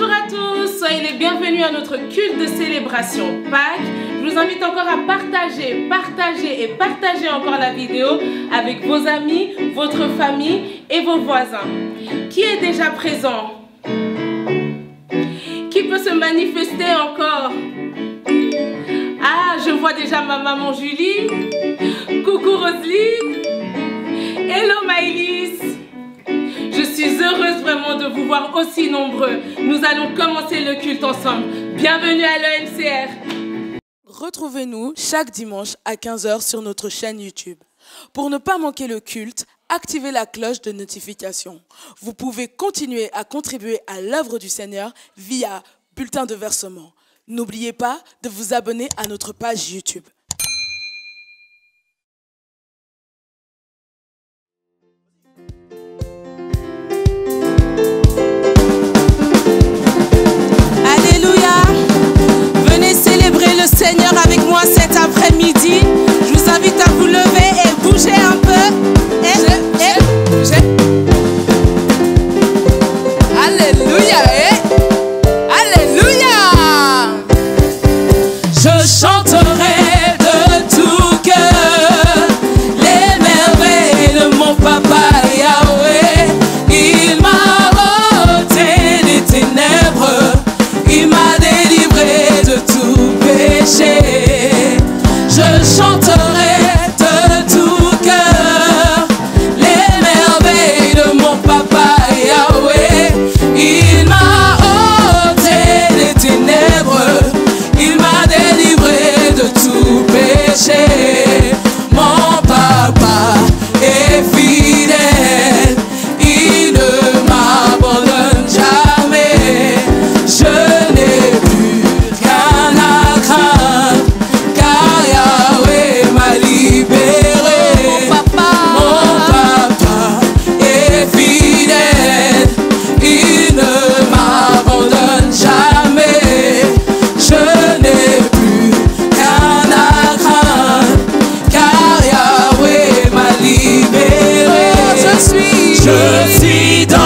Bonjour à tous, soyez les bienvenus à notre culte de célébration Pâques. Je vous invite encore à partager encore la vidéo avec vos amis, votre famille et vos voisins. Qui est déjà présent? Qui peut se manifester encore? Ah, je vois déjà ma maman Julie. Coucou Roselyne. Hello Maëlys. Je suis heureuse vraiment de vous voir aussi nombreux. Nous allons commencer le culte ensemble. Bienvenue à l'EMCR. Retrouvez-nous chaque dimanche à 15 h sur notre chaîne YouTube. Pour ne pas manquer le culte, activez la cloche de notification. Vous pouvez continuer à contribuer à l'œuvre du Seigneur via bulletin de versement. N'oubliez pas de vous abonner à notre page YouTube. Le Seigneur avec moi cet après-midi. Je vous invite à vous lever et bouger un peu. Bouger. Alléluia. Alléluia. Je chanterai de tout cœur les merveilles de mon papa Yahweh. Il m'a ôté des ténèbres. Il m'a délivré de tout péché. Je chanterai de tout cœur les merveilles de mon papa Yahweh. Il m'a ôté des ténèbres. Il m'a délivré de tout péché. Mon papa est fidèle. Il ne m'abandonne jamais. Je n'ai plus rien à craindre, car Yahweh m'a libéré. Mon papa est fidèle. Il ne m'abandonne jamais. Je n'ai plus rien à craindre, car Yahweh m'a libéré. Je suis dans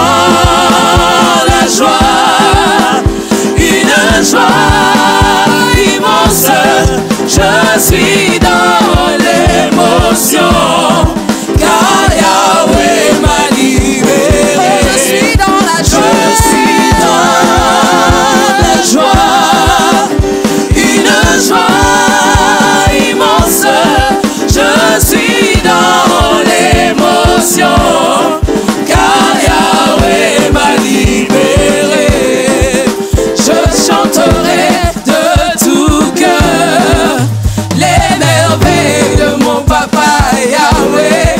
la joie, une joie immense. Je suis dans l'émotion, car Yahweh m'a libéré. Je suis dans la joie, une joie immense. Je suis dans l'émotion, car Yahweh m'a libéré. Je chanterai de tout cœur les merveilles de mon papa Yahweh.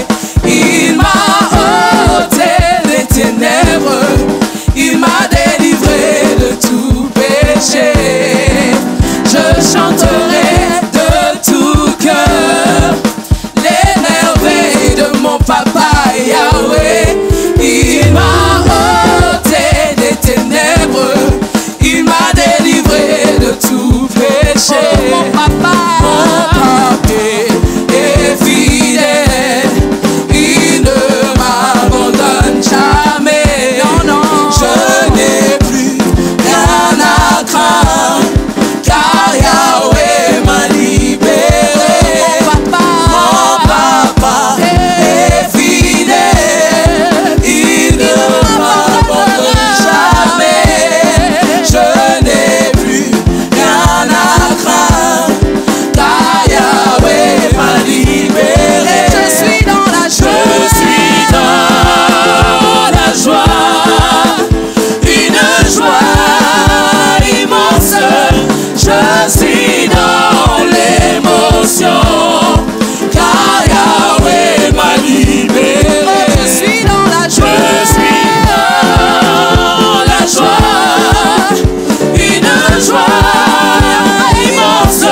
Il m'a ôté des ténèbres. Il m'a délivré de tout péché. Je chanterai de tout cœur les merveilles de mon papa Yahweh. Il m'a ôté des ténèbres. Il m'a délivré de tout péché. Mon papa est fidèle. Il ne m'abandonne jamais. Je n'ai plus rien à craindre, car Yahweh m'a libéré. Mon papa est fidèle. Il ne m'abandonne jamais. Je n'ai plus rien à craindre, car Yahweh m'a libéré. Je suis dans la joie, une joie immense. Je suis dans l'émotion, car Yahweh m'a libéré. Je suis dans la joie, une joie immense.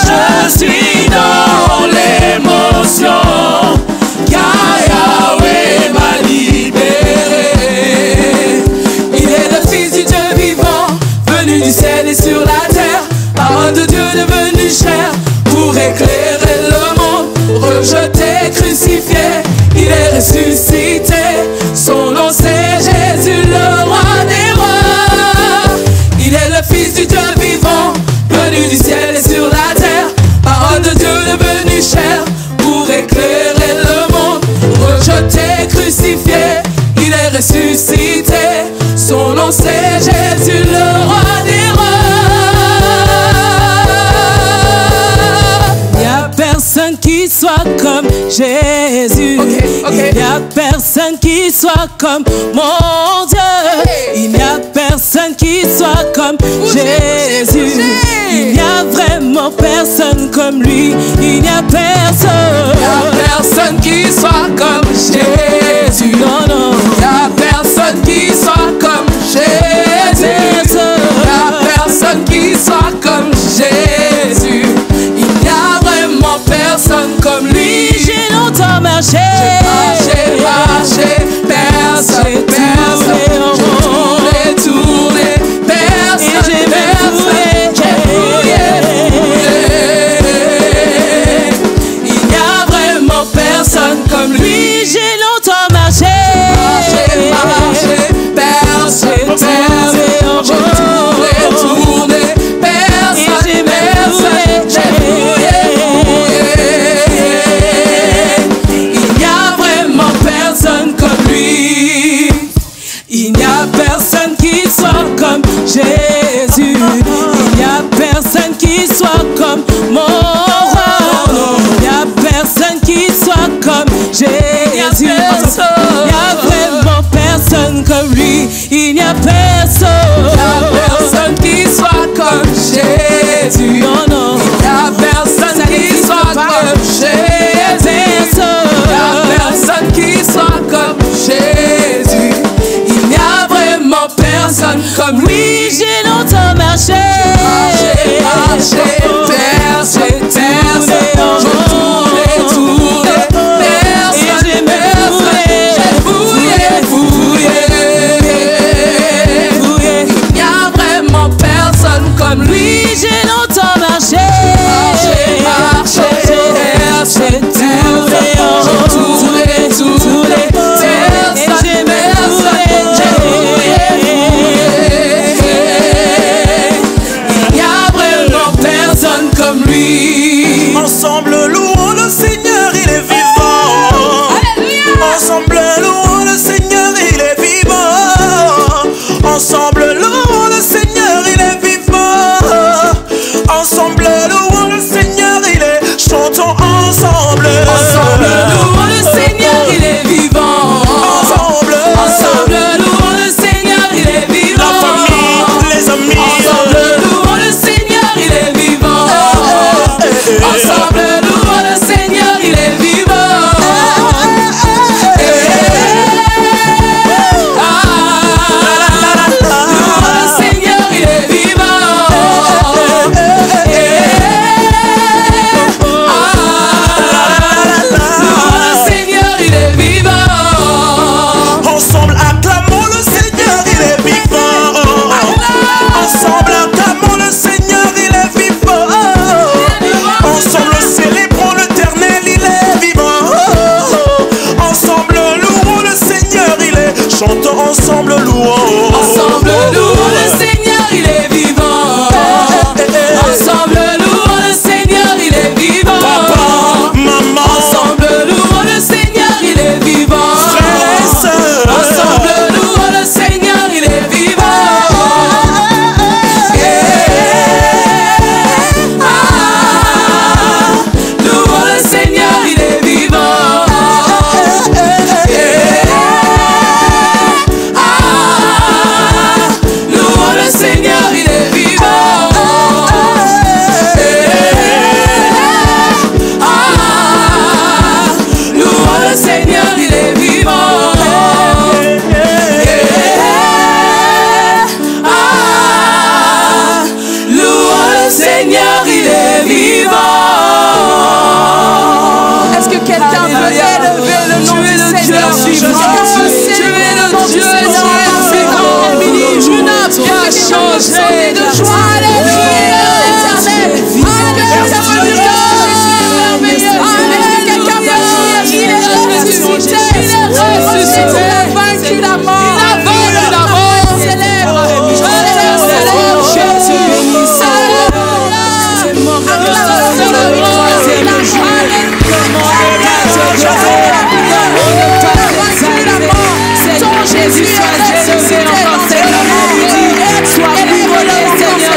Je suis dans l'émotion, car Yahweh m'a libéré. Il est le Fils du Dieu vivant, venu du ciel et sur la terre. Parole de Dieu devenue chair, pour éclairer le monde. Rejeté, crucifié, il est ressuscité. Son nom c'est Jésus, le roi des rois. c'est Jésus le roi des rois. Il n'y a personne qui soit comme Jésus. Il n'y a personne qui soit comme mon Dieu. Il n'y a personne qui soit comme Jésus. Il n'y a vraiment personne comme lui. Il n'y a personne. Il n'y a personne qui soit comme Jésus. Non, non. Il n'y a personne qui soit comme Jésus. Il n'y a personne qui soit comme Jésus. Il n'y a vraiment personne comme lui. J'ai longtemps marché. J'ai marché, personne, personne. J'ai tourné, personne, personne. J'ai fouillé. Il n'y a vraiment personne comme lui. J'ai longtemps marché. Marché, personne, personne. J'ai tourné, personne, personne. J'ai fouillé. Il n'y a vraiment personne comme lui. Il n'y a personne qui soit comme Jésus. Il n'y a personne qui soit comme mon roi. Il n'y a personne qui soit comme Jésus. Il n'y a vraiment personne comme lui. Il n'y a personne. Il n'y a personne qui soit comme Jésus. Non, non. Il n'y a personne qui soit comme Jésus. Il n'y a personne qui soit comme Jésus. Il n'y a vraiment personne comme lui. J'ai longtemps marché. Marché, personne, personne. J'ai tourné, personne, personne. J'ai fouillé. Il n'y a vraiment personne comme lui. J'ai longtemps marché. Marché, personne, personne. J'ai tourné, personne, personne. J'ai fouillé.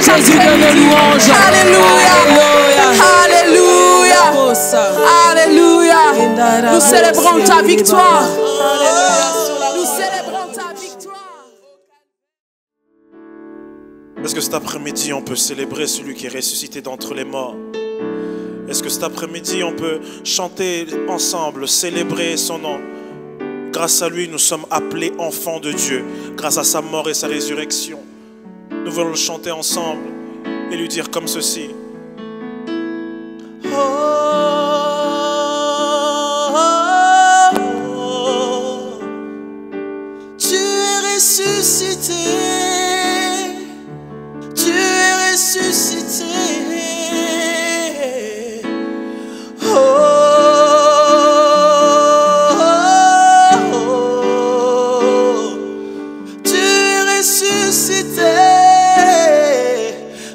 Jésus de nos louanges. Alléluia. Alléluia. Alléluia. Nous célébrons ta victoire. Nous célébrons ta victoire. Est-ce que cet après-midi, on peut célébrer celui qui est ressuscité d'entre les morts? Est-ce que cet après-midi, on peut chanter ensemble, célébrer son nom? Grâce à lui, nous sommes appelés enfants de Dieu. Grâce à sa mort et sa résurrection. Nous voulons le chanter ensemble et lui dire comme ceci. Oh, oh, oh, tu es ressuscité. Tu es ressuscité. Oh, oh, oh, tu es ressuscité.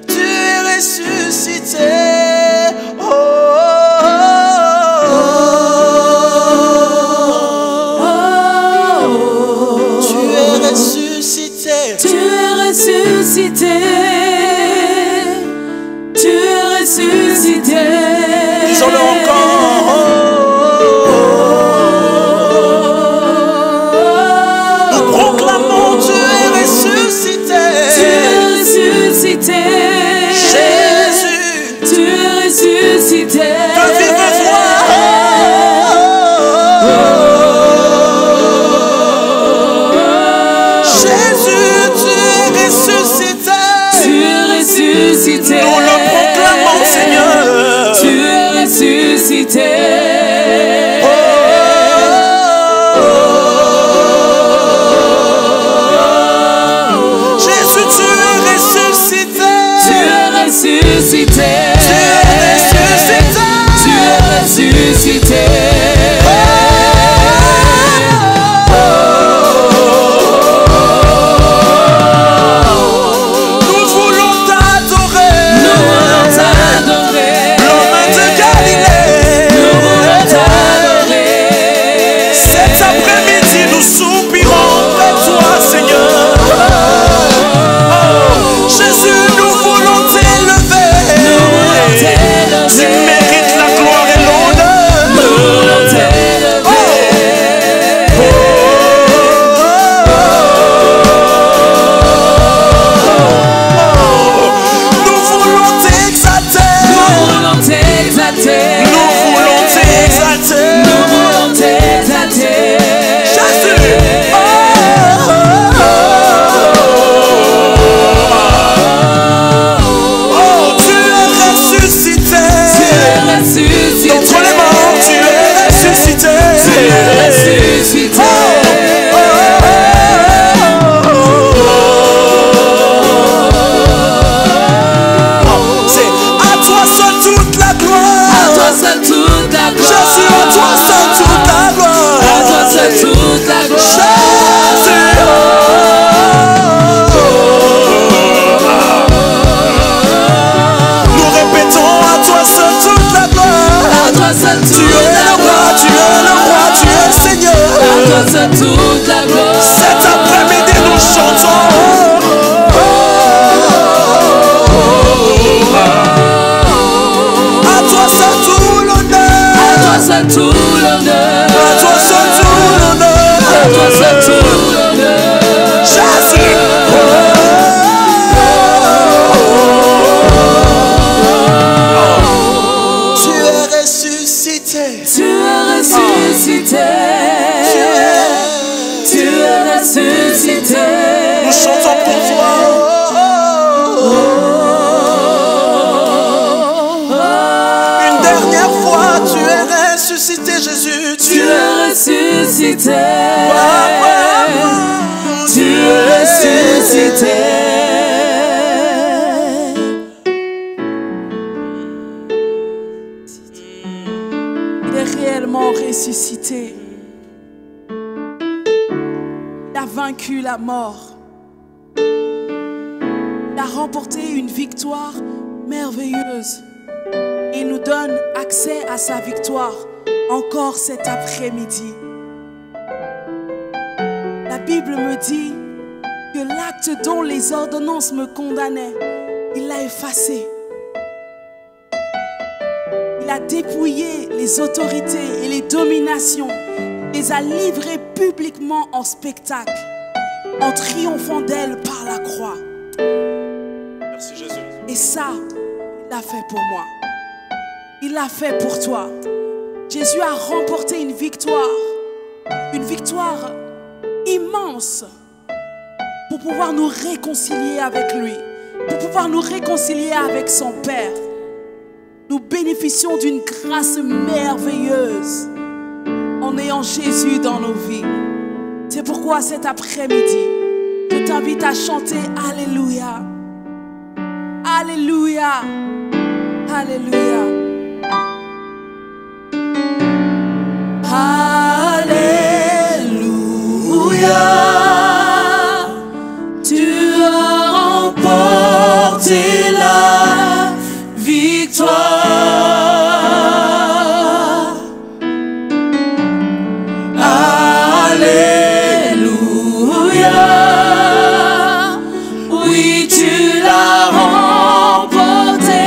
Tu es ressuscité. Oh, oh, oh, tu es ressuscité. Tu es ressuscité. Tu es ressuscité. Disons-le encore. Nous proclamons, tu es ressuscité. Tu es ressuscité. Jésus, tu es ressuscité. de vive voix. Jésus, tu es ressuscité. Tu es ressuscité. Nous le proclamons, Seigneur. Tu es ressuscité. Jésus, tu es ressuscité. Tu es ressuscité. Tu es ressuscité. Tu es ressuscité. Nous voulons t'adorer. Nous voulons t'adorer. L'homme de Galilée. Nous voulons t'adorer. Cet après-midi, nous soupirons vers toi, Seigneur. Oh, Jésus, nous voulons t'élever. Nous voulons t'élever. Tu mérites la gloire et l'honneur. Nous voulons t'élever. Nous voulons t'exalter. Nous voulons t'exalter. Nous voulons t'exalter. Nous voulons t'exalter. Jésus. Oh, tu es ressuscité. Tu es ressuscité. D'entre les morts, tu es ressuscité. Tu es ressuscité. C'est à toi seul toute la gloire. À toi seul toute la gloire. Jésus, à toi seul toute la gloire. À toi seul toute la gloire. Nous répétons à toi seul toute la gloire. À toi seul Tu toute es la le roi, gloire. tu es le roi, tu es le Seigneur. À toi seul toute la gloire. Cet après-midi nous chantons. À toi seul tout l'honneur. À toi seul tout l'honneur. À toi seul tout l'honneur. À toi seul tout l'honneur. Jésus. Tu es ressuscité. Tu es ressuscité. Tu es ressuscité. Nous chantons pour toi. Une dernière fois, tu es ressuscité, Jésus. Tu es ressuscité. Tu es ressuscité. Il est réellement ressuscité. Il a vaincu la mort. Il a remporté une victoire merveilleuse. Et il nous donne accès à sa victoire encore cet après-midi. La Bible me dit que l'acte dont les ordonnances me condamnaient il l'a effacé. Il a dépouillé les autorités et les dominations. Il les a livrées publiquement en spectacle, en triomphant d'elles par la croix. Merci Jésus. Et ça, il l'a fait pour moi. Il l'a fait pour toi. Jésus a remporté une victoire immense pour pouvoir nous réconcilier avec lui, pour pouvoir nous réconcilier avec son Père. Nous bénéficions d'une grâce merveilleuse en ayant Jésus dans nos vies. C'est pourquoi cet après-midi, je t'invite à chanter Alléluia. Alléluia. Alléluia. Alléluia. Tu as remporté la victoire. Alléluia. Oui, tu l'as remporté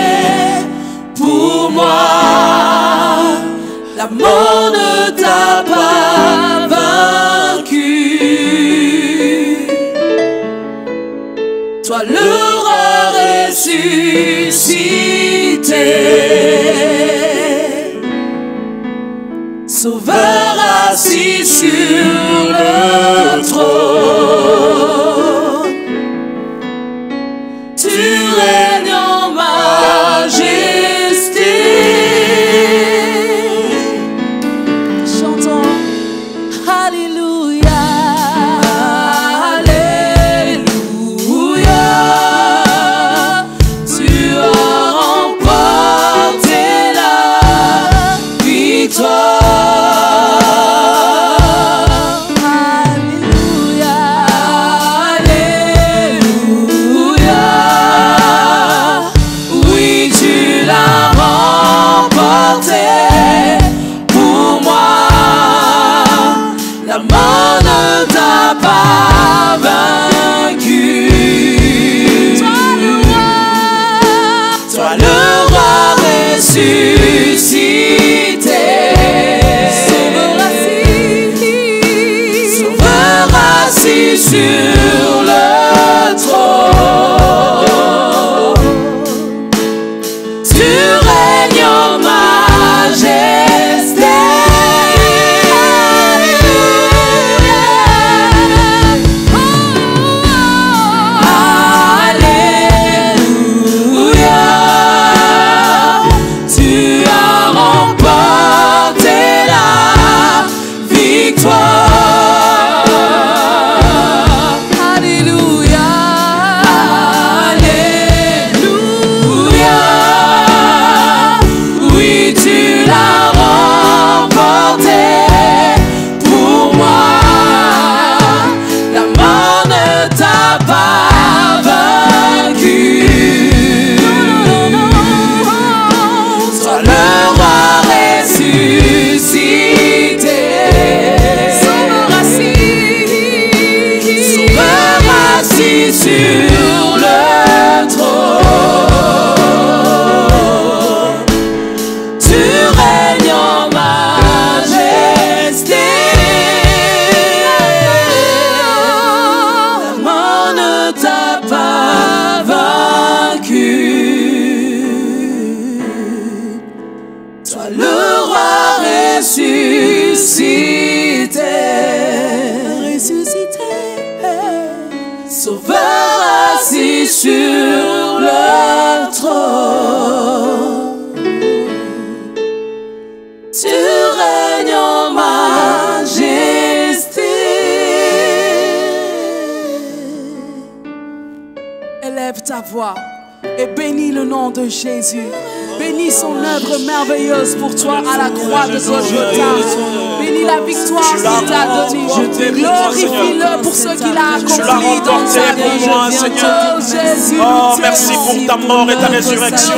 pour moi. La mort ne t'a pas vaincu. Toi le roi ressuscité, Sauveur assis sur le trône, tu règnes en majesté. Chantons Alléluia. Alléluia. Tu as remporté la victoire. Sur le trône, tu règnes en majesté. Alléluia. Tu as remporté la victoire. Sur le trône, tu règnes en majesté. La mort ne t'a pas vaincu. Toi le roi ressuscité, Sauveur assis sur le trône, tu règnes en majesté. Élève ta voix et bénis le nom de Jésus. Bénis son œuvre merveilleuse pour toi à la croix de Golgotha. Bénis la victoire qu'il t'a donnée. Glorifie-le pour ce qu'il a accompli dans ta vie. Moi, Seigneur. Oh Jésus, Oh, merci pour ta mort et ta résurrection.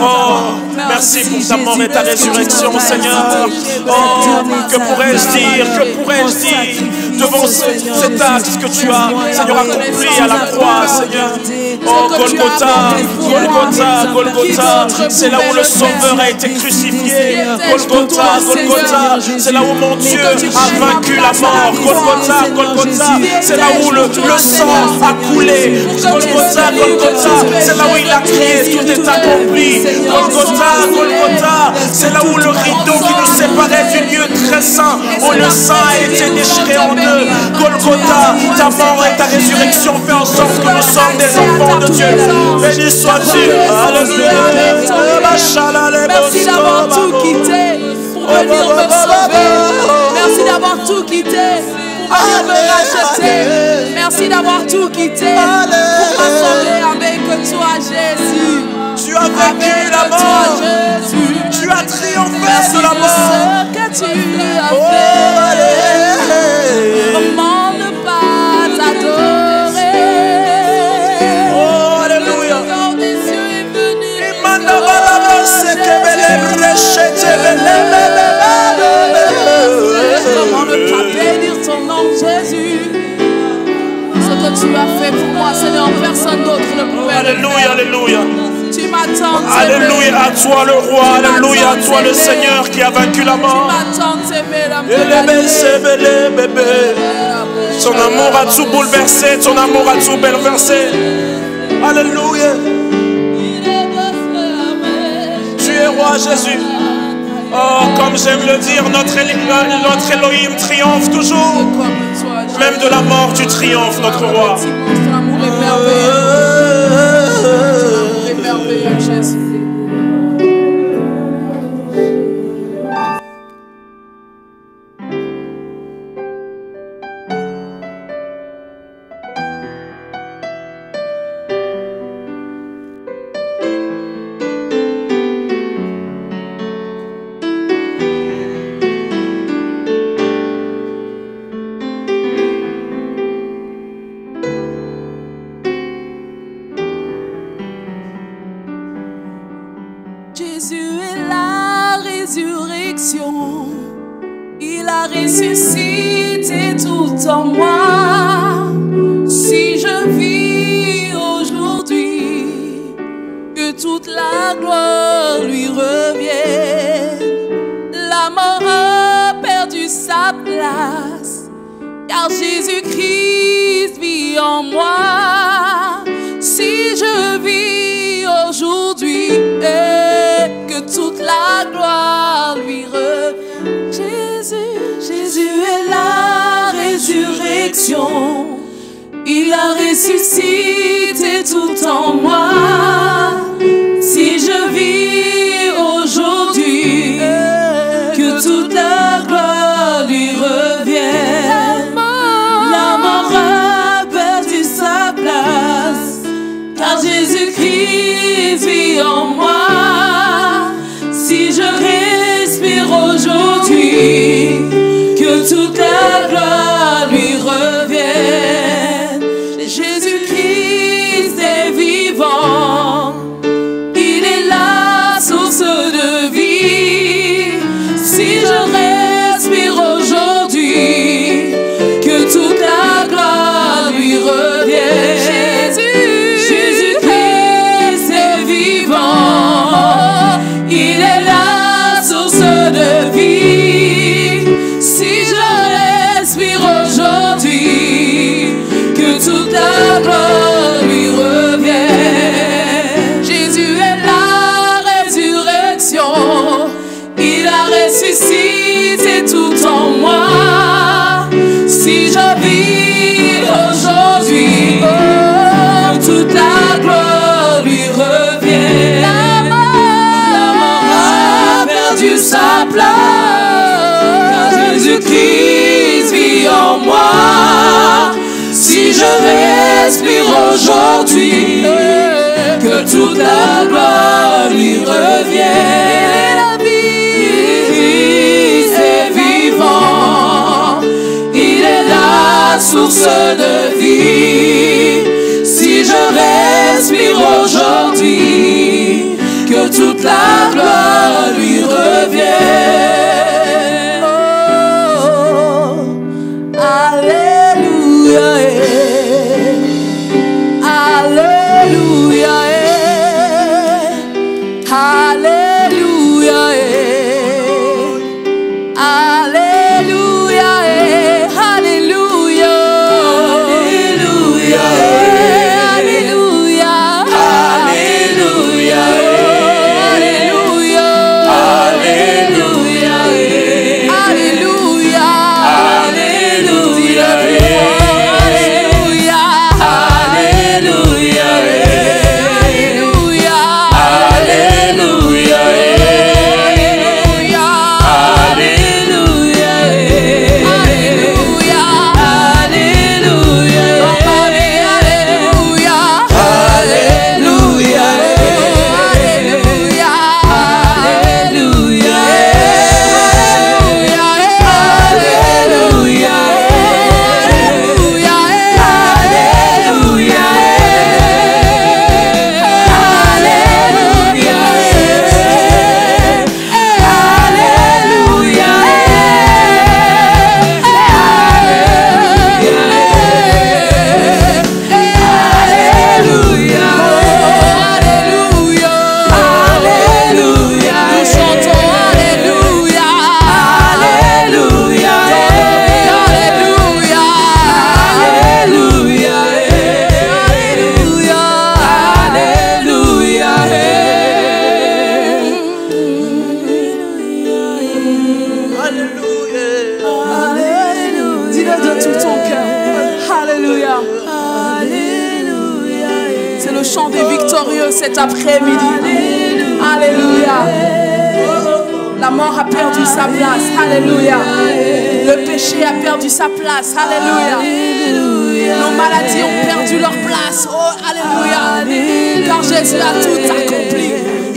Oh, merci pour ta mort et ta résurrection, Seigneur. Oh, que pourrais-je dire? Que pourrais-je dire? devant cet acte que tu as, Seigneur, accompli à la croix, Seigneur. Oh, Golgotha, Golgotha, Golgotha, c'est là où le Sauveur a été crucifié. Golgotha, Golgotha, c'est là où mon Dieu a vaincu la mort. Golgotha, Golgotha, c'est là où le sang a coulé. Golgotha, Golgotha, c'est là où il a crié, tout est accompli. Golgotha, Golgotha, c'est là où le rideau qui nous séparait du lieu très saint, où le sang a été déchiré en deux. Golgotha, ta mort et ta résurrection fait en sorte que nous sommes des enfants de Dieu. Béni sois-tu. Merci d'avoir tout quitté pour venir me sauver. Merci d'avoir tout quitté pour venir me racheter. Merci d'avoir tout quitté pour m'assembler avec toi, Jésus. Tu as vaincu la mort. Tu as triomphé de la mort. Que tu as fait. Comment ne pas t'adorer? Oh, alléluia. Comment ne pas bénir ton nom, Jésus? Ce que tu as fait pour moi, Seigneur, personne d'autre ne pouvait le faire. Alléluia, alléluia. Tu m'attends. Alléluia à toi le roi, alléluia à toi le Seigneur qui a vaincu la mort. Son amour a tout bouleversé, ton amour a tout bouleversé. Alléluia. Tu es roi, Jésus. Oh, comme j'aime le dire, notre Elohim triomphe toujours. Même de la mort, tu triomphes, notre roi. Ton amour est merveilleux. Ton amour est merveilleux, Jésus. Jésus est la résurrection, il a ressuscité tout en moi. Si je vis aujourd'hui, que toute la gloire lui revienne. La mort a perdu sa place, car Jésus-Christ vit en moi. Si je vis aujourd'hui, que toute la gloire lui revienne. Jésus est la résurrection, il a ressuscité tout en moi. Si je vis aujourd'hui, que toute la gloire lui revienne. La mort a perdu sa place, car Jésus-Christ vit en moi. Si je respire aujourd'hui, que toute la gloire lui revienne. Jésus-Christ est vivant, il est la source de vie. Si je respire aujourd'hui, que toute la gloire lui revienne. Jésus-Christ est vivant, il est la source de vie. Si je respire aujourd'hui, que toute la gloire lui revienne. Jésus est la résurrection, il a ressuscité tout en moi. Si je vis aujourd'hui, toute la gloire lui revient. La mort a perdu sa place, car Jésus-Christ vit en moi. Si je respire aujourd'hui, que toute la gloire lui revient. La vie est vivant, il est la source de vie. Si je respire aujourd'hui, que toute la gloire lui revienne. Oh, Alléluia. C'est le chant des victorieux cet après-midi. Alléluia. La mort a perdu sa place. Alléluia. Le péché a perdu sa place. Alléluia. Nos maladies ont perdu leur place. Oh, alléluia. Car Jésus a tout accompli.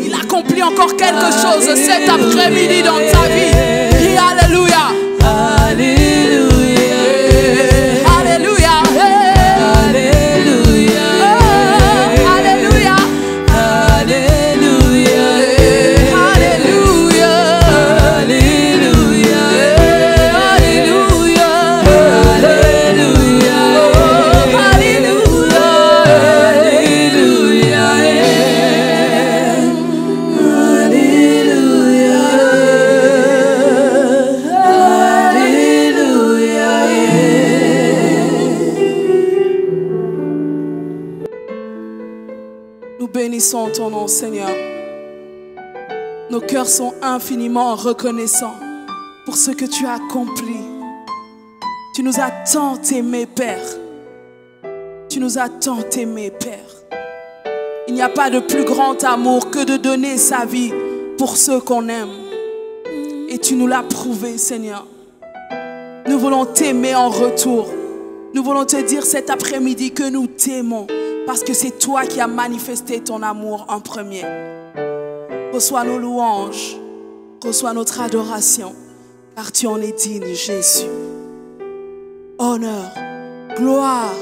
Il accomplit encore quelque chose cet après-midi dans ta vie. Dis alléluia. Alléluia. Alléluia. Alléluia. Alléluia. Alléluia. Alléluia. Alléluia. Alléluia. Nous bénissons ton nom, Seigneur. Nos cœurs sont infiniment reconnaissants pour ce que tu as accompli. Tu nous as tant aimés, Père. Tu nous as tant aimés, Père. Il n'y a pas de plus grand amour que de donner sa vie pour ceux qu'on aime. Et tu nous l'as prouvé, Seigneur. Nous voulons t'aimer en retour. Nous voulons te dire cet après-midi que nous t'aimons parce que c'est toi qui as manifesté ton amour en premier. Reçois nos louanges, reçois notre adoration, car tu en es digne, Jésus. Honneur, gloire,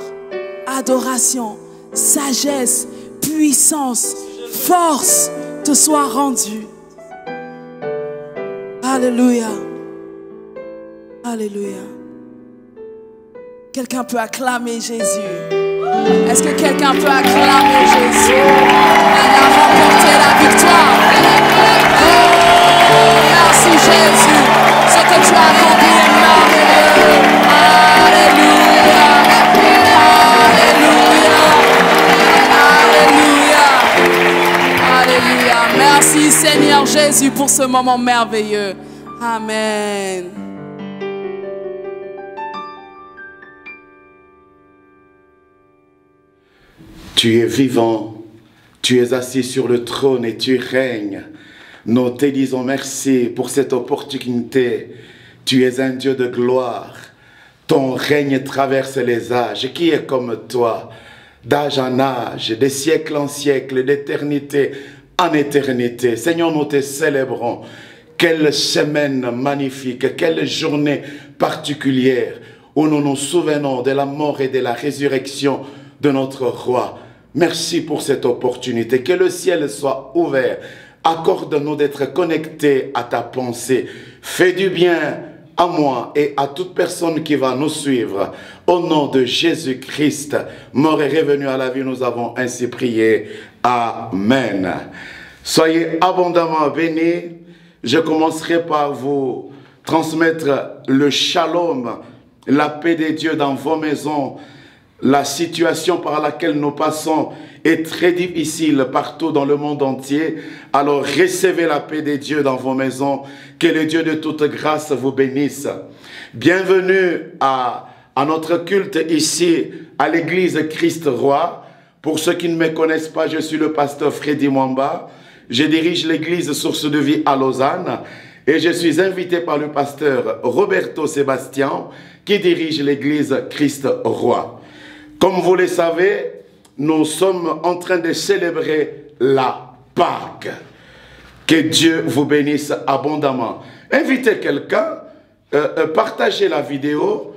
adoration, sagesse, puissance, force te soient rendues. Alléluia. Alléluia. Quelqu'un peut acclamer Jésus. Est-ce que quelqu'un peut acclamer Jésus? Il a remporté la victoire. Oh, merci Jésus. Ce que tu as accompli est merveilleux. Alléluia. Alléluia. Alléluia. Merci Seigneur Jésus pour ce moment merveilleux. Amen. Tu es vivant, tu es assis sur le trône et tu règnes. Nous te disons merci pour cette opportunité. Tu es un Dieu de gloire. Ton règne traverse les âges. Qui est comme toi? D'âge en âge, de siècle en siècle, d'éternité en éternité. Seigneur, nous te célébrons. Quelle semaine magnifique, quelle journée particulière où nous nous souvenons de la mort et de la résurrection de notre roi. Merci pour cette opportunité. Que le ciel soit ouvert. Accorde-nous d'être connectés à ta pensée. Fais du bien à moi et à toute personne qui va nous suivre. Au nom de Jésus-Christ, mort et revenu à la vie, nous avons ainsi prié. Amen. Soyez abondamment bénis. Je commencerai par vous transmettre le shalom, la paix de Dieu dans vos maisons. La situation par laquelle nous passons est très difficile partout dans le monde entier. Alors recevez la paix de Dieu dans vos maisons. Que le Dieu de toute grâce vous bénisse. Bienvenue à notre culte ici à l'église Christ Roi. Pour ceux qui ne me connaissent pas, je suis le pasteur Freddy Mwamba. Je dirige l'église Source de Vie à Lausanne. Et je suis invité par le pasteur Roberto Sébastien qui dirige l'église Christ Roi. Comme vous le savez, nous sommes en train de célébrer la Pâque. Que Dieu vous bénisse abondamment. Invitez quelqu'un, partagez la vidéo,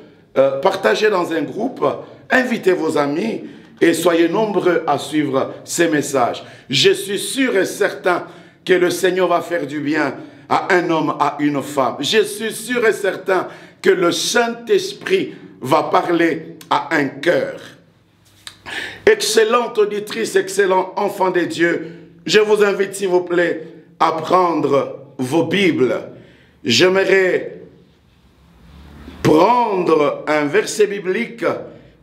partagez dans un groupe, invitez vos amis et soyez nombreux à suivre ces messages. Je suis sûr et certain que le Seigneur va faire du bien à un homme, à une femme. Je suis sûr et certain que le Saint-Esprit va parler à un cœur. Excellente auditrice, excellent enfant de Dieu, je vous invite s'il vous plaît à prendre vos Bibles. J'aimerais prendre un verset biblique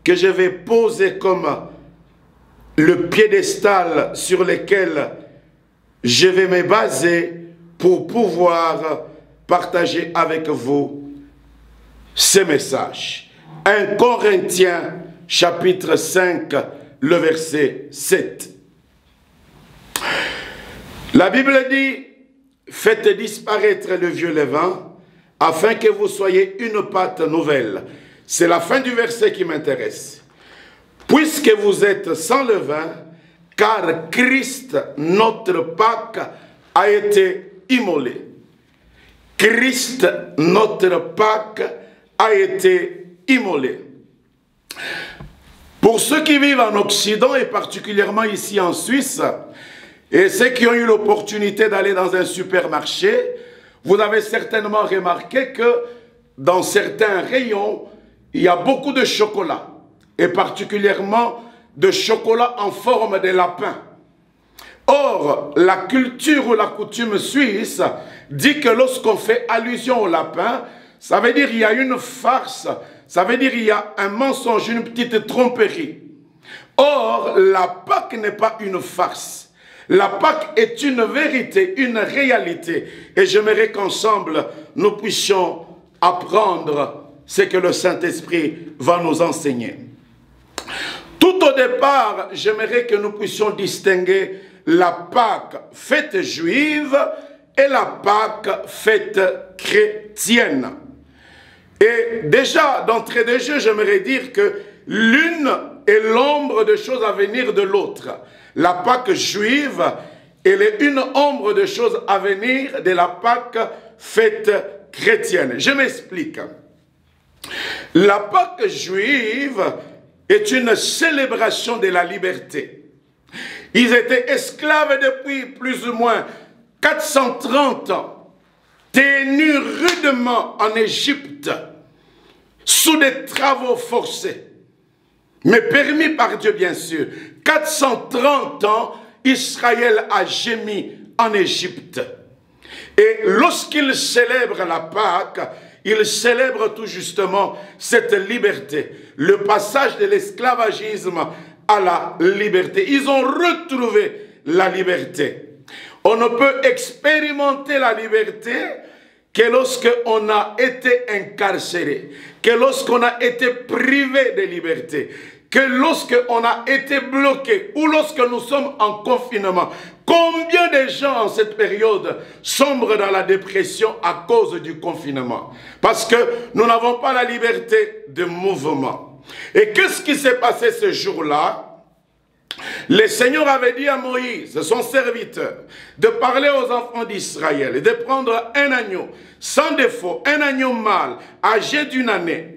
que je vais poser comme le piédestal sur lequel je vais me baser pour pouvoir partager avec vous ce message. 1 Corinthiens chapitre 5, le verset 7. La Bible dit, faites disparaître le vieux levain, afin que vous soyez une pâte nouvelle. C'est la fin du verset qui m'intéresse. Puisque vous êtes sans levain, car Christ, notre Pâque, a été immolé. Christ, notre Pâque, a été immolé. Pour ceux qui vivent en Occident et particulièrement ici en Suisse, et ceux qui ont eu l'opportunité d'aller dans un supermarché, vous avez certainement remarqué que dans certains rayons, il y a beaucoup de chocolat, et particulièrement de chocolat en forme de lapin. Or, la culture ou la coutume suisse dit que lorsqu'on fait allusion au lapin, ça veut dire qu'il y a une farce, ça veut dire qu'il y a un mensonge, une petite tromperie. Or, la Pâque n'est pas une farce. La Pâque est une vérité, une réalité. Et j'aimerais qu'ensemble, nous puissions apprendre ce que le Saint-Esprit va nous enseigner. Tout au départ, j'aimerais que nous puissions distinguer la Pâque fête juive et la Pâque fête chrétienne. Et déjà, d'entrée de jeu, j'aimerais dire que l'une est l'ombre de choses à venir de l'autre. La Pâque juive, elle est une ombre de choses à venir de la Pâque fête chrétienne. Je m'explique. La Pâque juive est une célébration de la liberté. Ils étaient esclaves depuis plus ou moins 430 ans, tenus rudement en Égypte, sous des travaux forcés, mais permis par Dieu bien sûr. 430 ans, Israël a gémi en Égypte. Et lorsqu'ils célèbrent la Pâque, ils célèbrent tout justement cette liberté, le passage de l'esclavagisme à la liberté. Ils ont retrouvé la liberté. On ne peut expérimenter la liberté que lorsqu'on a été incarcéré, que lorsqu'on a été privé de liberté, que lorsqu'on a été bloqué ou lorsque nous sommes en confinement. Combien de gens en cette période sombrent dans la dépression à cause du confinement? Parce que nous n'avons pas la liberté de mouvement. Et qu'est-ce qui s'est passé ce jour-là? Le Seigneur avait dit à Moïse, son serviteur, de parler aux enfants d'Israël et de prendre un agneau sans défaut, un agneau mâle, âgé d'1 année.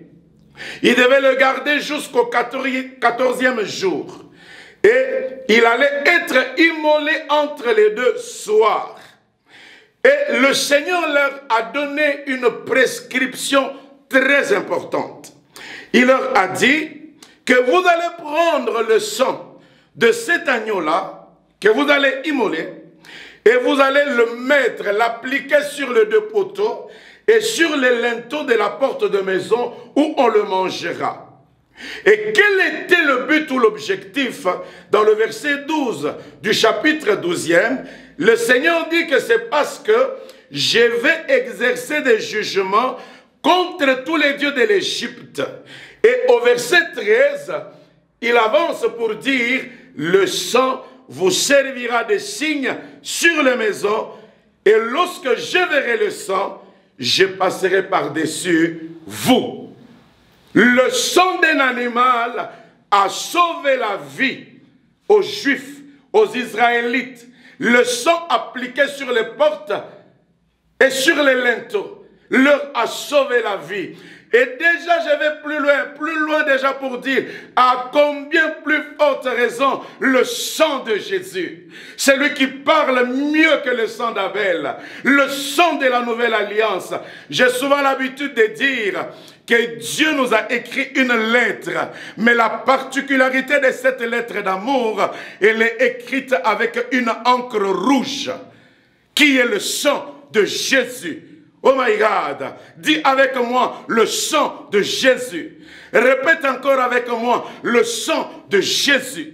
Il devait le garder jusqu'au 14e jour. Et il allait être immolé entre les 2 soirs. Et le Seigneur leur a donné une prescription très importante. Il leur a dit que vous allez prendre le sang de cet agneau-là, que vous allez immoler, et vous allez le mettre, l'appliquer sur les 2 poteaux et sur les linteaux de la porte de maison où on le mangera. Et quel était le but ou l'objectif? Dans le verset 12 du chapitre 12e, le Seigneur dit que c'est parce que je vais exercer des jugements contre tous les dieux de l'Égypte. Et au verset 13, il avance pour dire, le sang vous servira de signe sur les maisons, et lorsque je verrai le sang, je passerai par-dessus vous. Le sang d'un animal a sauvé la vie aux Juifs, aux Israélites. Le sang appliqué sur les portes et sur les linteaux leur a sauvé la vie. Et déjà, je vais plus loin déjà pour dire à combien plus forte raison le sang de Jésus, celui qui parle mieux que le sang d'Abel, le sang de la nouvelle alliance. J'ai souvent l'habitude de dire que Dieu nous a écrit une lettre, mais la particularité de cette lettre d'amour, elle est écrite avec une encre rouge, qui est le sang de Jésus. Oh my God, dis avec moi le sang de Jésus. Répète encore avec moi le sang de Jésus.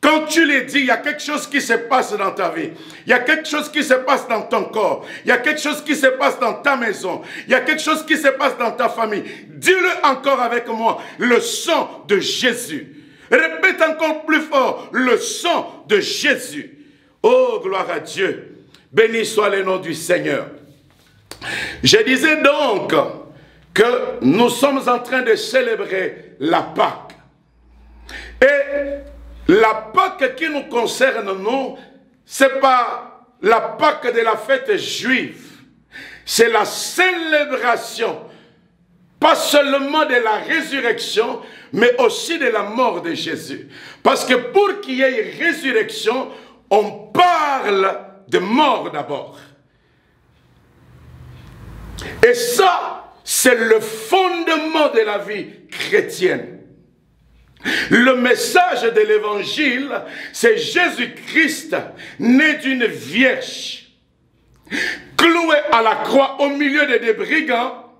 Quand tu le dis, il y a quelque chose qui se passe dans ta vie. Il y a quelque chose qui se passe dans ton corps. Il y a quelque chose qui se passe dans ta maison. Il y a quelque chose qui se passe dans ta famille. Dis-le encore avec moi, le sang de Jésus. Répète encore plus fort, le sang de Jésus. Oh, gloire à Dieu. Béni soit le nom du Seigneur. Je disais donc que nous sommes en train de célébrer la Pâque. Et la Pâque qui nous concerne, nous, ce n'est pas la Pâque de la fête juive. C'est la célébration, pas seulement de la résurrection, mais aussi de la mort de Jésus. Parce que pour qu'il y ait une résurrection, on parle de mort d'abord. Et ça, c'est le fondement de la vie chrétienne. Le message de l'évangile, c'est Jésus-Christ, né d'une vierge, cloué à la croix au milieu des brigands,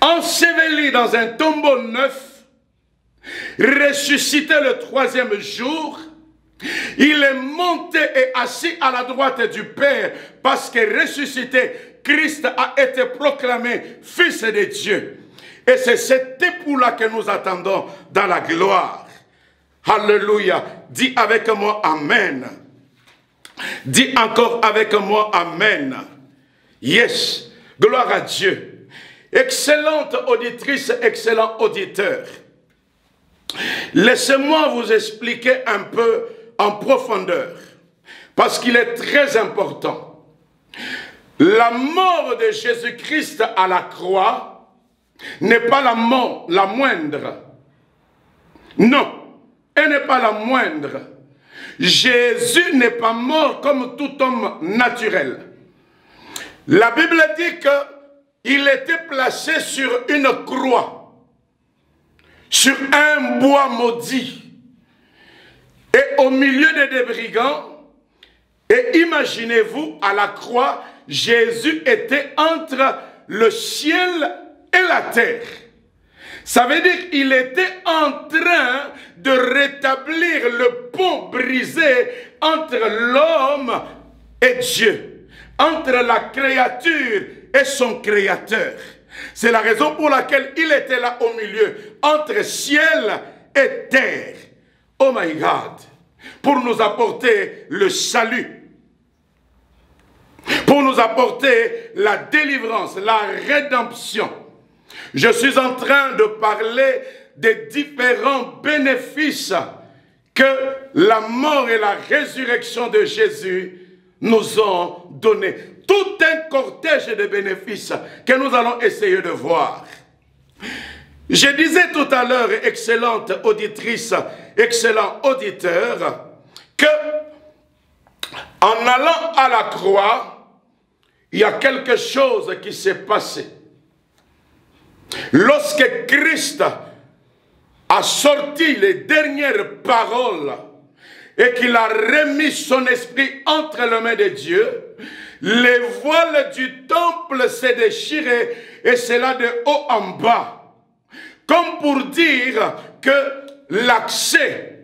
enseveli dans un tombeau neuf, ressuscité le troisième jour. Il est monté et assis à la droite du Père parce que ressuscité, Christ a été proclamé Fils de Dieu. Et c'est cet époux-là que nous attendons dans la gloire. Alléluia. Dis avec moi Amen. Dis encore avec moi Amen. Yes. Gloire à Dieu. Excellente auditrice, excellent auditeur. Laissez-moi vous expliquer un peu en profondeur, parce qu'il est très important. La mort de Jésus-Christ à la croix n'est pas la mort la moindre. Non, elle n'est pas la moindre. Jésus n'est pas mort comme tout homme naturel. La Bible dit qu'il était placé sur une croix, sur un bois maudit, et au milieu des brigands. Et imaginez-vous, à la croix, Jésus était entre le ciel et la terre. Ça veut dire qu'il était en train de rétablir le pont brisé entre l'homme et Dieu, entre la créature et son créateur. C'est la raison pour laquelle il était là au milieu, entre ciel et terre. Oh my God! Pour nous apporter le salut, pour nous apporter la délivrance, la rédemption. Je suis en train de parler des différents bénéfices que la mort et la résurrection de Jésus nous ont donnés. Tout un cortège de bénéfices que nous allons essayer de voir. Je disais tout à l'heure, excellente auditrice, excellent auditeur, que en allant à la croix, il y a quelque chose qui s'est passé. Lorsque Christ a sorti les dernières paroles et qu'il a remis son esprit entre les mains de Dieu, les voiles du temple s'est déchirées et c'est là de haut en bas. Comme pour dire que l'accès,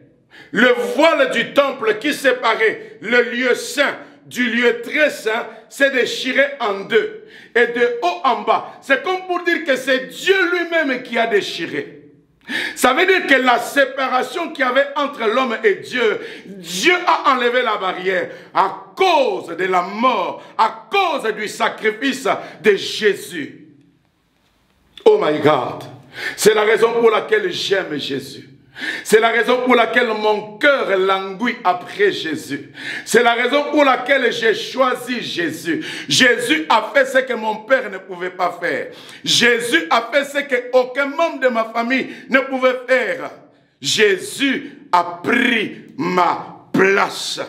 le voile du temple qui séparait le lieu saint du lieu très saint, s'est déchiré en deux. Et de haut en bas, c'est comme pour dire que c'est Dieu lui-même qui a déchiré. Ça veut dire que la séparation qu'il y avait entre l'homme et Dieu, Dieu a enlevé la barrière à cause de la mort, à cause du sacrifice de Jésus. Oh my God! C'est la raison pour laquelle j'aime Jésus. C'est la raison pour laquelle mon cœur languit après Jésus. C'est la raison pour laquelle j'ai choisi Jésus. Jésus a fait ce que mon père ne pouvait pas faire. Jésus a fait ce qu'aucun membre de ma famille ne pouvait faire. Jésus a pris ma place.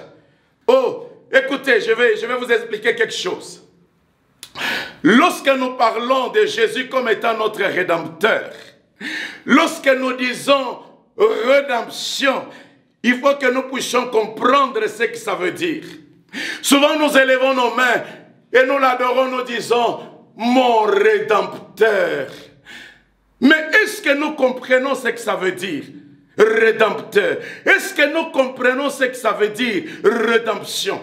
Oh, écoutez, je vais vous expliquer quelque chose. Lorsque nous parlons de Jésus comme étant notre Rédempteur, lorsque nous disons rédemption, il faut que nous puissions comprendre ce que ça veut dire. Souvent nous élevons nos mains et nous l'adorons, nous disons mon Rédempteur. Mais est-ce que nous comprenons ce que ça veut dire? Rédempteur. Est-ce que nous comprenons ce que ça veut dire? Rédemption.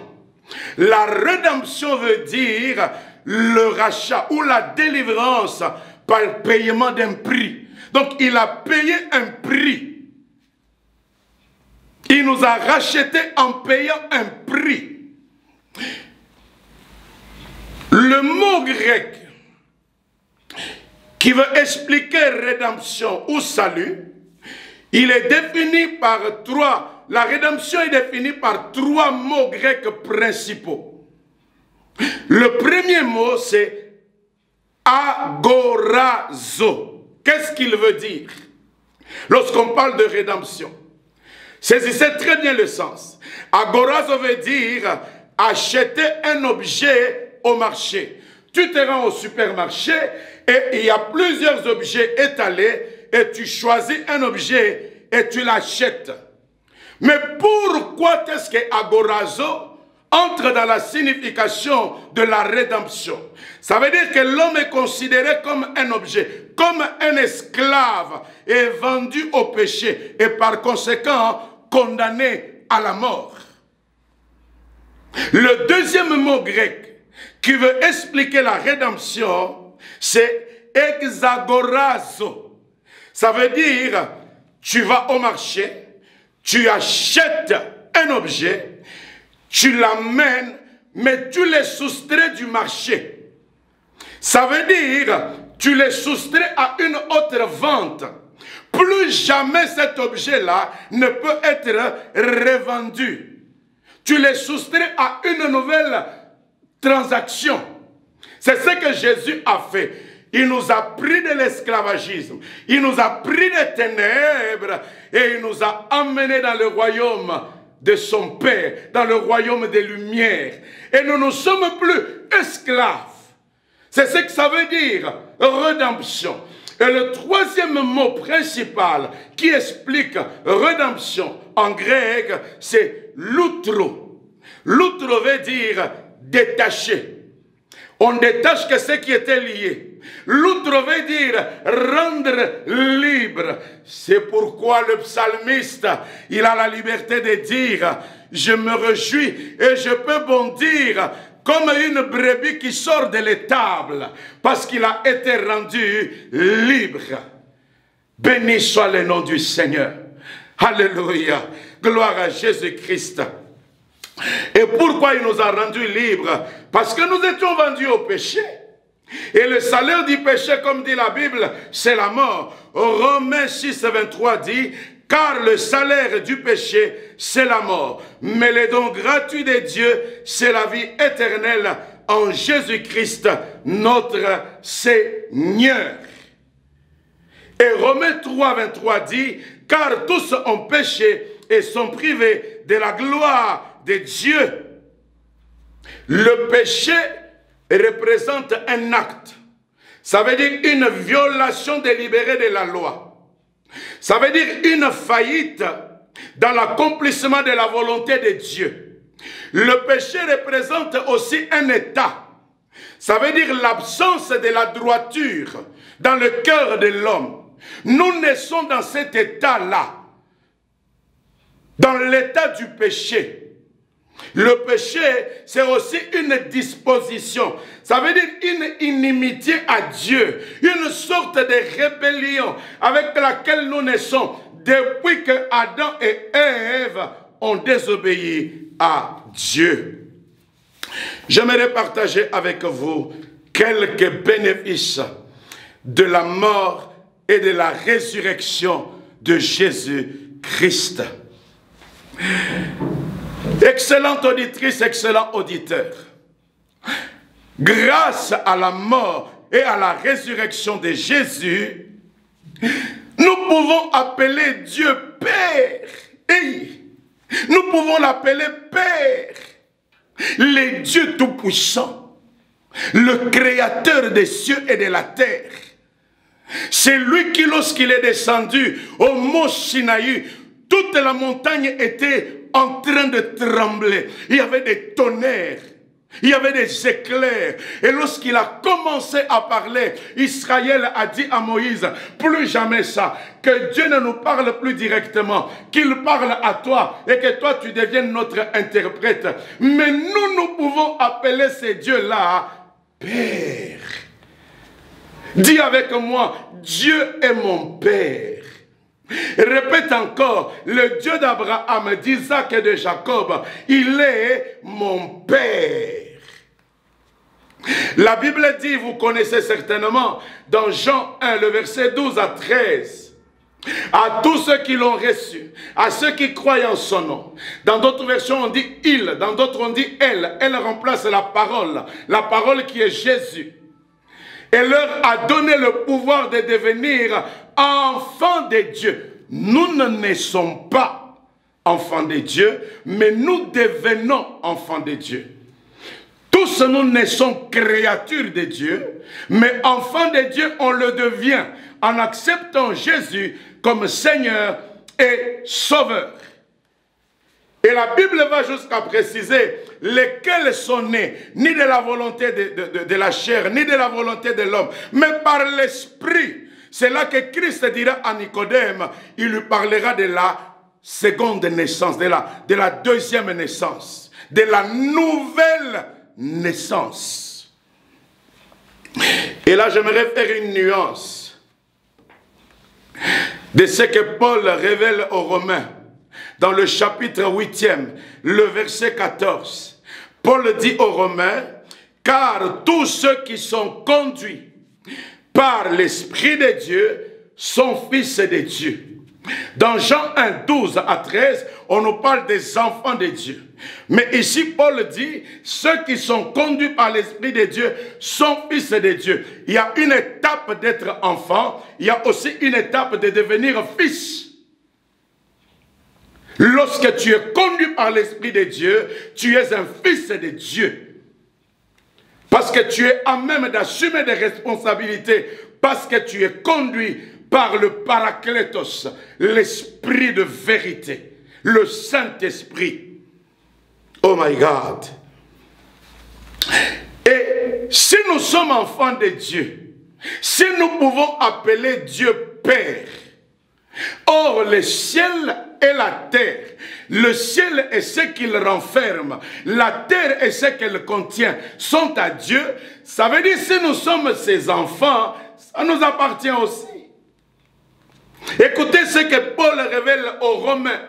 La rédemption veut dire le rachat ou la délivrance par le paiement d'un prix. Donc il a payé un prix Il nous a rachetés en payant un prix. Le mot grec qui veut expliquer rédemption ou salut, il est défini par la rédemption est définie par 3 mots grecs principaux. Le premier mot, c'est agorazo. Qu'est-ce qu'il veut dire? Lorsqu'on parle de rédemption, saisissez très bien le sens. Agorazo veut dire acheter un objet au marché. Tu te rends au supermarché et il y a plusieurs objets étalés et tu choisis un objet et tu l'achètes. Mais pourquoi est-ce que agorazo entre dans la signification de la rédemption? Ça veut dire que l'homme est considéré comme un objet, comme un esclave et vendu au péché et par conséquent condamné à la mort. Le deuxième mot grec qui veut expliquer la rédemption, c'est exagorazo. Ça veut dire, tu vas au marché, tu achètes un objet, tu l'amènes, mais tu les soustrais du marché. Ça veut dire, tu les soustrais à une autre vente. Plus jamais cet objet-là ne peut être revendu. Tu les soustrais à une nouvelle transaction. C'est ce que Jésus a fait. Il nous a pris de l'esclavagisme. Il nous a pris des ténèbres et il nous a emmenés dans le royaume de son Père, dans le royaume des Lumières. Et nous ne sommes plus esclaves. C'est ce que ça veut dire, rédemption. Et le troisième mot principal qui explique rédemption en grec, c'est loutro. Loutro veut dire détacher. On détache que ce qui était lié. L'outre veut dire rendre libre. C'est pourquoi le psalmiste, il a la liberté de dire, je me réjouis et je peux bondir comme une brebis qui sort de l'étable, parce qu'il a été rendu libre. Béni soit le nom du Seigneur. Alléluia. Gloire à Jésus-Christ. Et pourquoi il nous a rendus libres? Parce que nous étions vendus au péché. Et le salaire du péché, comme dit la Bible, c'est la mort. Romains 6, 23 dit, car le salaire du péché, c'est la mort. Mais le don gratuit de Dieu, c'est la vie éternelle en Jésus-Christ, notre Seigneur. Et Romains 3, 23 dit, car tous ont péché et sont privés de la gloire de Dieu. Le péché représente un acte. Ça veut dire une violation délibérée de la loi. Ça veut dire une faillite dans l'accomplissement de la volonté de Dieu. Le péché représente aussi un état. Ça veut dire l'absence de la droiture dans le cœur de l'homme. Nous naissons dans cet état-là, dans l'état du péché. Le péché, c'est aussi une disposition. Ça veut dire une inimitié à Dieu, une sorte de rébellion avec laquelle nous naissons depuis que Adam et Ève ont désobéi à Dieu. J'aimerais partager avec vous quelques bénéfices de la mort et de la résurrection de Jésus-Christ. Excellente auditrice, excellent auditeur. Grâce à la mort et à la résurrection de Jésus, nous pouvons appeler Dieu Père. Et nous pouvons l'appeler Père. Le Dieu Tout-Puissant, le Créateur des cieux et de la terre. C'est lui qui, lorsqu'il est descendu au mont Sinaï, toute la montagne était en train de trembler. Il y avait des tonnerres, il y avait des éclairs. Et lorsqu'il a commencé à parler, Israël a dit à Moïse, plus jamais ça, que Dieu ne nous parle plus directement, qu'il parle à toi et que toi tu deviennes notre interprète. Mais nous pouvons appeler ces dieux-là Père. Dis avec moi, Dieu est mon Père. Répète encore, le Dieu d'Abraham, d'Isaac et de Jacob, il est mon Père. La Bible dit, vous connaissez certainement, dans Jean 1, le verset 12 à 13, à tous ceux qui l'ont reçu, à ceux qui croient en son nom. Dans d'autres versions, on dit il, dans d'autres, on dit elle. Elle remplace la parole qui est Jésus. Et leur a donné le pouvoir de devenir enfants de Dieu. Nous ne naissons pas enfants de Dieu, mais nous devenons enfants de Dieu. Tous nous naissons créatures de Dieu, mais enfants de Dieu, on le devient en acceptant Jésus comme Seigneur et Sauveur. Et la Bible va jusqu'à préciser lesquels sont nés, ni de la volonté de la chair, ni de la volonté de l'homme, mais par l'Esprit. C'est là que Christ dira à Nicodème, il lui parlera de la seconde naissance, de la deuxième naissance, de la nouvelle naissance. Et là, j'aimerais faire une nuance de ce que Paul révèle aux Romains dans le chapitre 8e, le verset 14. Paul dit aux Romains, car tous ceux qui sont conduits par l'Esprit de Dieu sont fils de Dieu. Dans Jean 1, 12 à 13, on nous parle des enfants de Dieu. Mais ici, Paul dit, ceux qui sont conduits par l'Esprit de Dieu sont fils de Dieu. Il y a une étape d'être enfant, il y a aussi une étape de devenir fils. Lorsque tu es conduit par l'Esprit de Dieu, tu es un fils de Dieu. Parce que tu es à même d'assumer des responsabilités, parce que tu es conduit par le Paraclétos, l'Esprit de vérité, le Saint-Esprit. Oh my God. Et si nous sommes enfants de Dieu, si nous pouvons appeler Dieu Père, or le ciel et la terre, le ciel et ce qu'il renferme, la terre et ce qu'elle contient sont à Dieu, ça veut dire si nous sommes ses enfants, ça nous appartient aussi. Écoutez ce que Paul révèle aux Romains,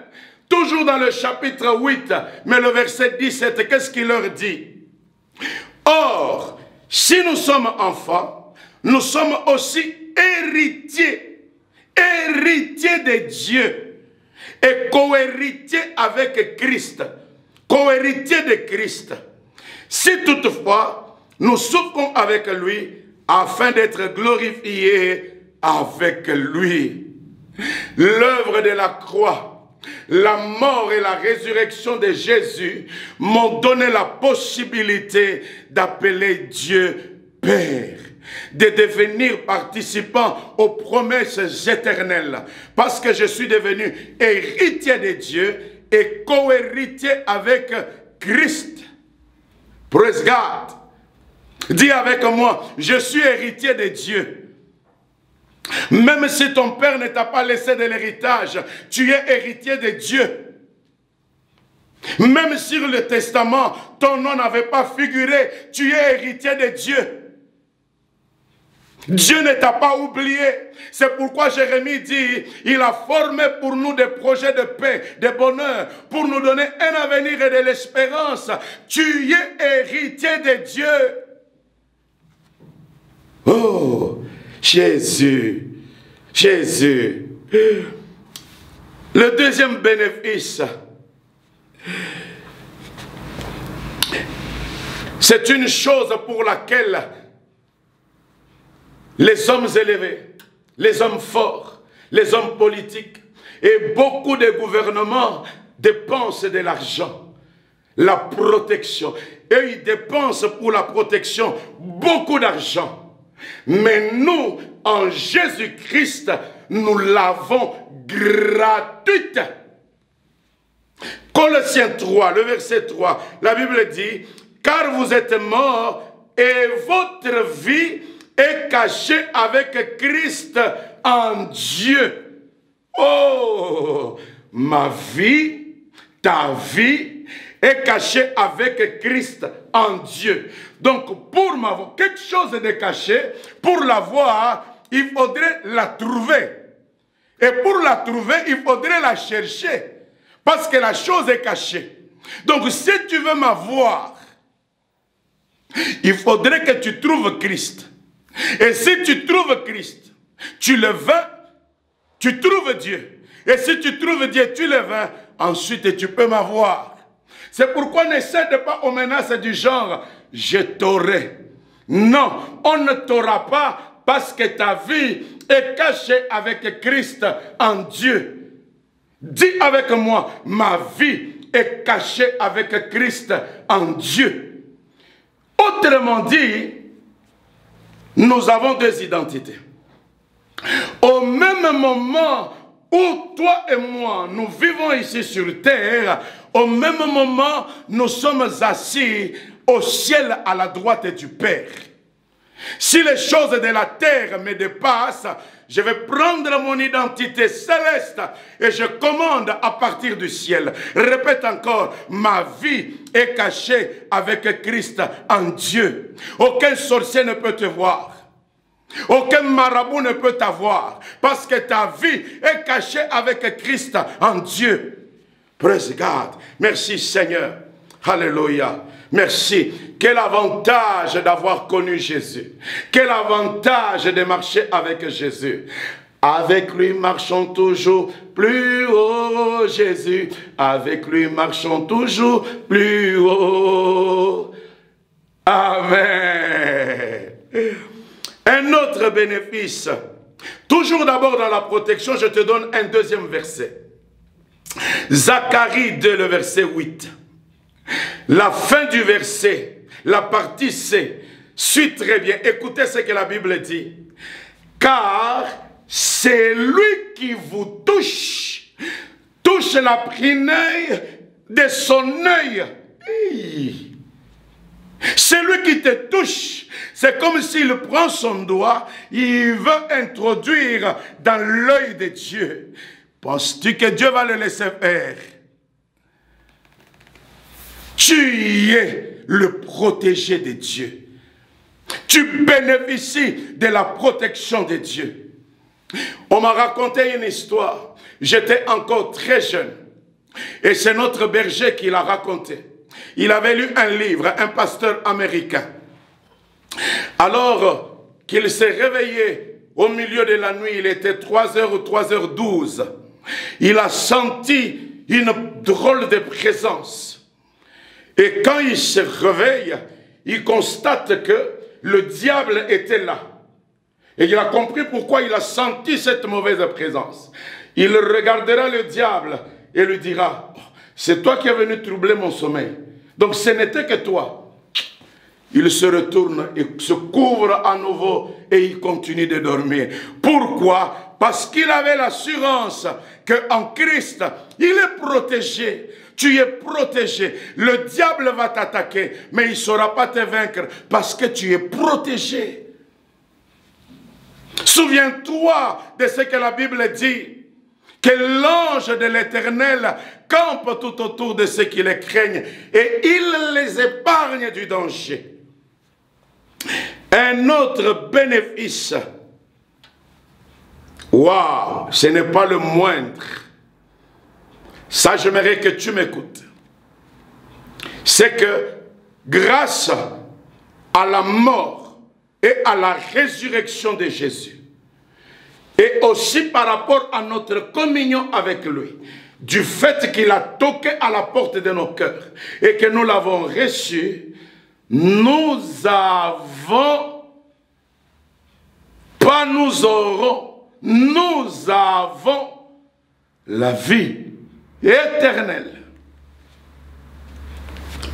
toujours dans le chapitre 8, mais le verset 17, qu'est-ce qu'il leur dit? Or, si nous sommes enfants, nous sommes aussi héritiers, héritiers de Dieu et co-héritiers avec Christ, co-héritiers de Christ. Si toutefois, nous souffrons avec lui afin d'être glorifiés avec lui. L'œuvre de la croix, la mort et la résurrection de Jésus m'ont donné la possibilité d'appeler Dieu Père, de devenir participant aux promesses éternelles, parce que je suis devenu héritier de Dieu et co-héritier avec Christ. Praise God. Dis avec moi, je suis héritier de Dieu. Même si ton père ne t'a pas laissé de l'héritage, tu es héritier de Dieu. Même sur le testament, ton nom n'avait pas figuré, tu es héritier de Dieu. Dieu ne t'a pas oublié. C'est pourquoi Jérémie dit, il a formé pour nous des projets de paix, de bonheur, pour nous donner un avenir et de l'espérance. Tu es héritier de Dieu. Oh, Jésus, Jésus. Le deuxième bénéfice, c'est une chose pour laquelle les hommes élevés, les hommes forts, les hommes politiques et beaucoup de gouvernements dépensent de l'argent, la protection. Et ils dépensent pour la protection beaucoup d'argent. Mais nous, en Jésus-Christ, nous l'avons gratuite. Colossiens 3, le verset 3, la Bible dit, car vous êtes morts et votre vie est cachée avec Christ en Dieu. Oh, ma vie, ta vie est cachée avec Christ en Dieu. Donc, pour m'avoir quelque chose de caché, pour l'avoir, il faudrait la trouver. Et pour la trouver, il faudrait la chercher. Parce que la chose est cachée. Donc si tu veux m'avoir, il faudrait que tu trouves Christ. Et si tu trouves Christ, tu le veux, tu trouves Dieu. Et si tu trouves Dieu, tu le veux, ensuite tu peux m'avoir. C'est pourquoi ne cède pas aux menaces du genre « je t'aurai ». Non, on ne t'aura pas parce que ta vie est cachée avec Christ en Dieu. Dis avec moi, ma vie est cachée avec Christ en Dieu. Autrement dit, nous avons deux identités. Au même moment où toi et moi, nous vivons ici sur terre, au même moment, nous sommes assis au ciel à la droite du Père. Si les choses de la terre me dépassent, je vais prendre mon identité céleste et je commande à partir du ciel. Répète encore, ma vie est cachée avec Christ en Dieu. Aucun sorcier ne peut te voir. Aucun marabout ne peut t'avoir. Parce que ta vie est cachée avec Christ en Dieu. Praise God. Merci Seigneur. Alléluia. Merci. Quel avantage d'avoir connu Jésus. Quel avantage de marcher avec Jésus. Avec lui marchons toujours plus haut, Jésus. Avec lui marchons toujours plus haut. Amen. Un autre bénéfice. Toujours d'abord dans la protection, je te donne un deuxième verset. Zacharie 2, le verset 8. La fin du verset, la partie C, suit très bien. Écoutez ce que la Bible dit. Car c'est lui qui vous touche, touche la prunelle de son œil. C'est lui qui te touche. C'est comme s'il prend son doigt, il veut introduire dans l'œil de Dieu. Penses-tu que Dieu va le laisser faire? Tu es le protégé de Dieu. Tu bénéficies de la protection de Dieu. On m'a raconté une histoire. J'étais encore très jeune. Et c'est notre berger qui l'a raconté. Il avait lu un livre, un pasteur américain. Alors qu'il s'est réveillé au milieu de la nuit, il était 3h ou 3h12. Il a senti une drôle de présence. Et quand il se réveille, il constate que le diable était là. Et il a compris pourquoi il a senti cette mauvaise présence. Il regardera le diable et lui dira, c'est toi qui es venu troubler mon sommeil. Donc ce n'était que toi. Il se retourne et se couvre à nouveau et il continue de dormir. Pourquoi? Parce qu'il avait l'assurance qu'en Christ, il est protégé. Tu es protégé. Le diable va t'attaquer, mais il ne saura pas te vaincre parce que tu es protégé. Souviens-toi de ce que la Bible dit. Que l'ange de l'Éternel campe tout autour de ceux qui les craignent et il les épargne du danger. Un autre bénéfice, waouh, ce n'est pas le moindre. Ça, j'aimerais que tu m'écoutes. C'est que grâce à la mort et à la résurrection de Jésus, et aussi par rapport à notre communion avec lui, du fait qu'il a toqué à la porte de nos cœurs et que nous l'avons reçu, nous avons, pas nous aurons, nous avons la vie éternelle.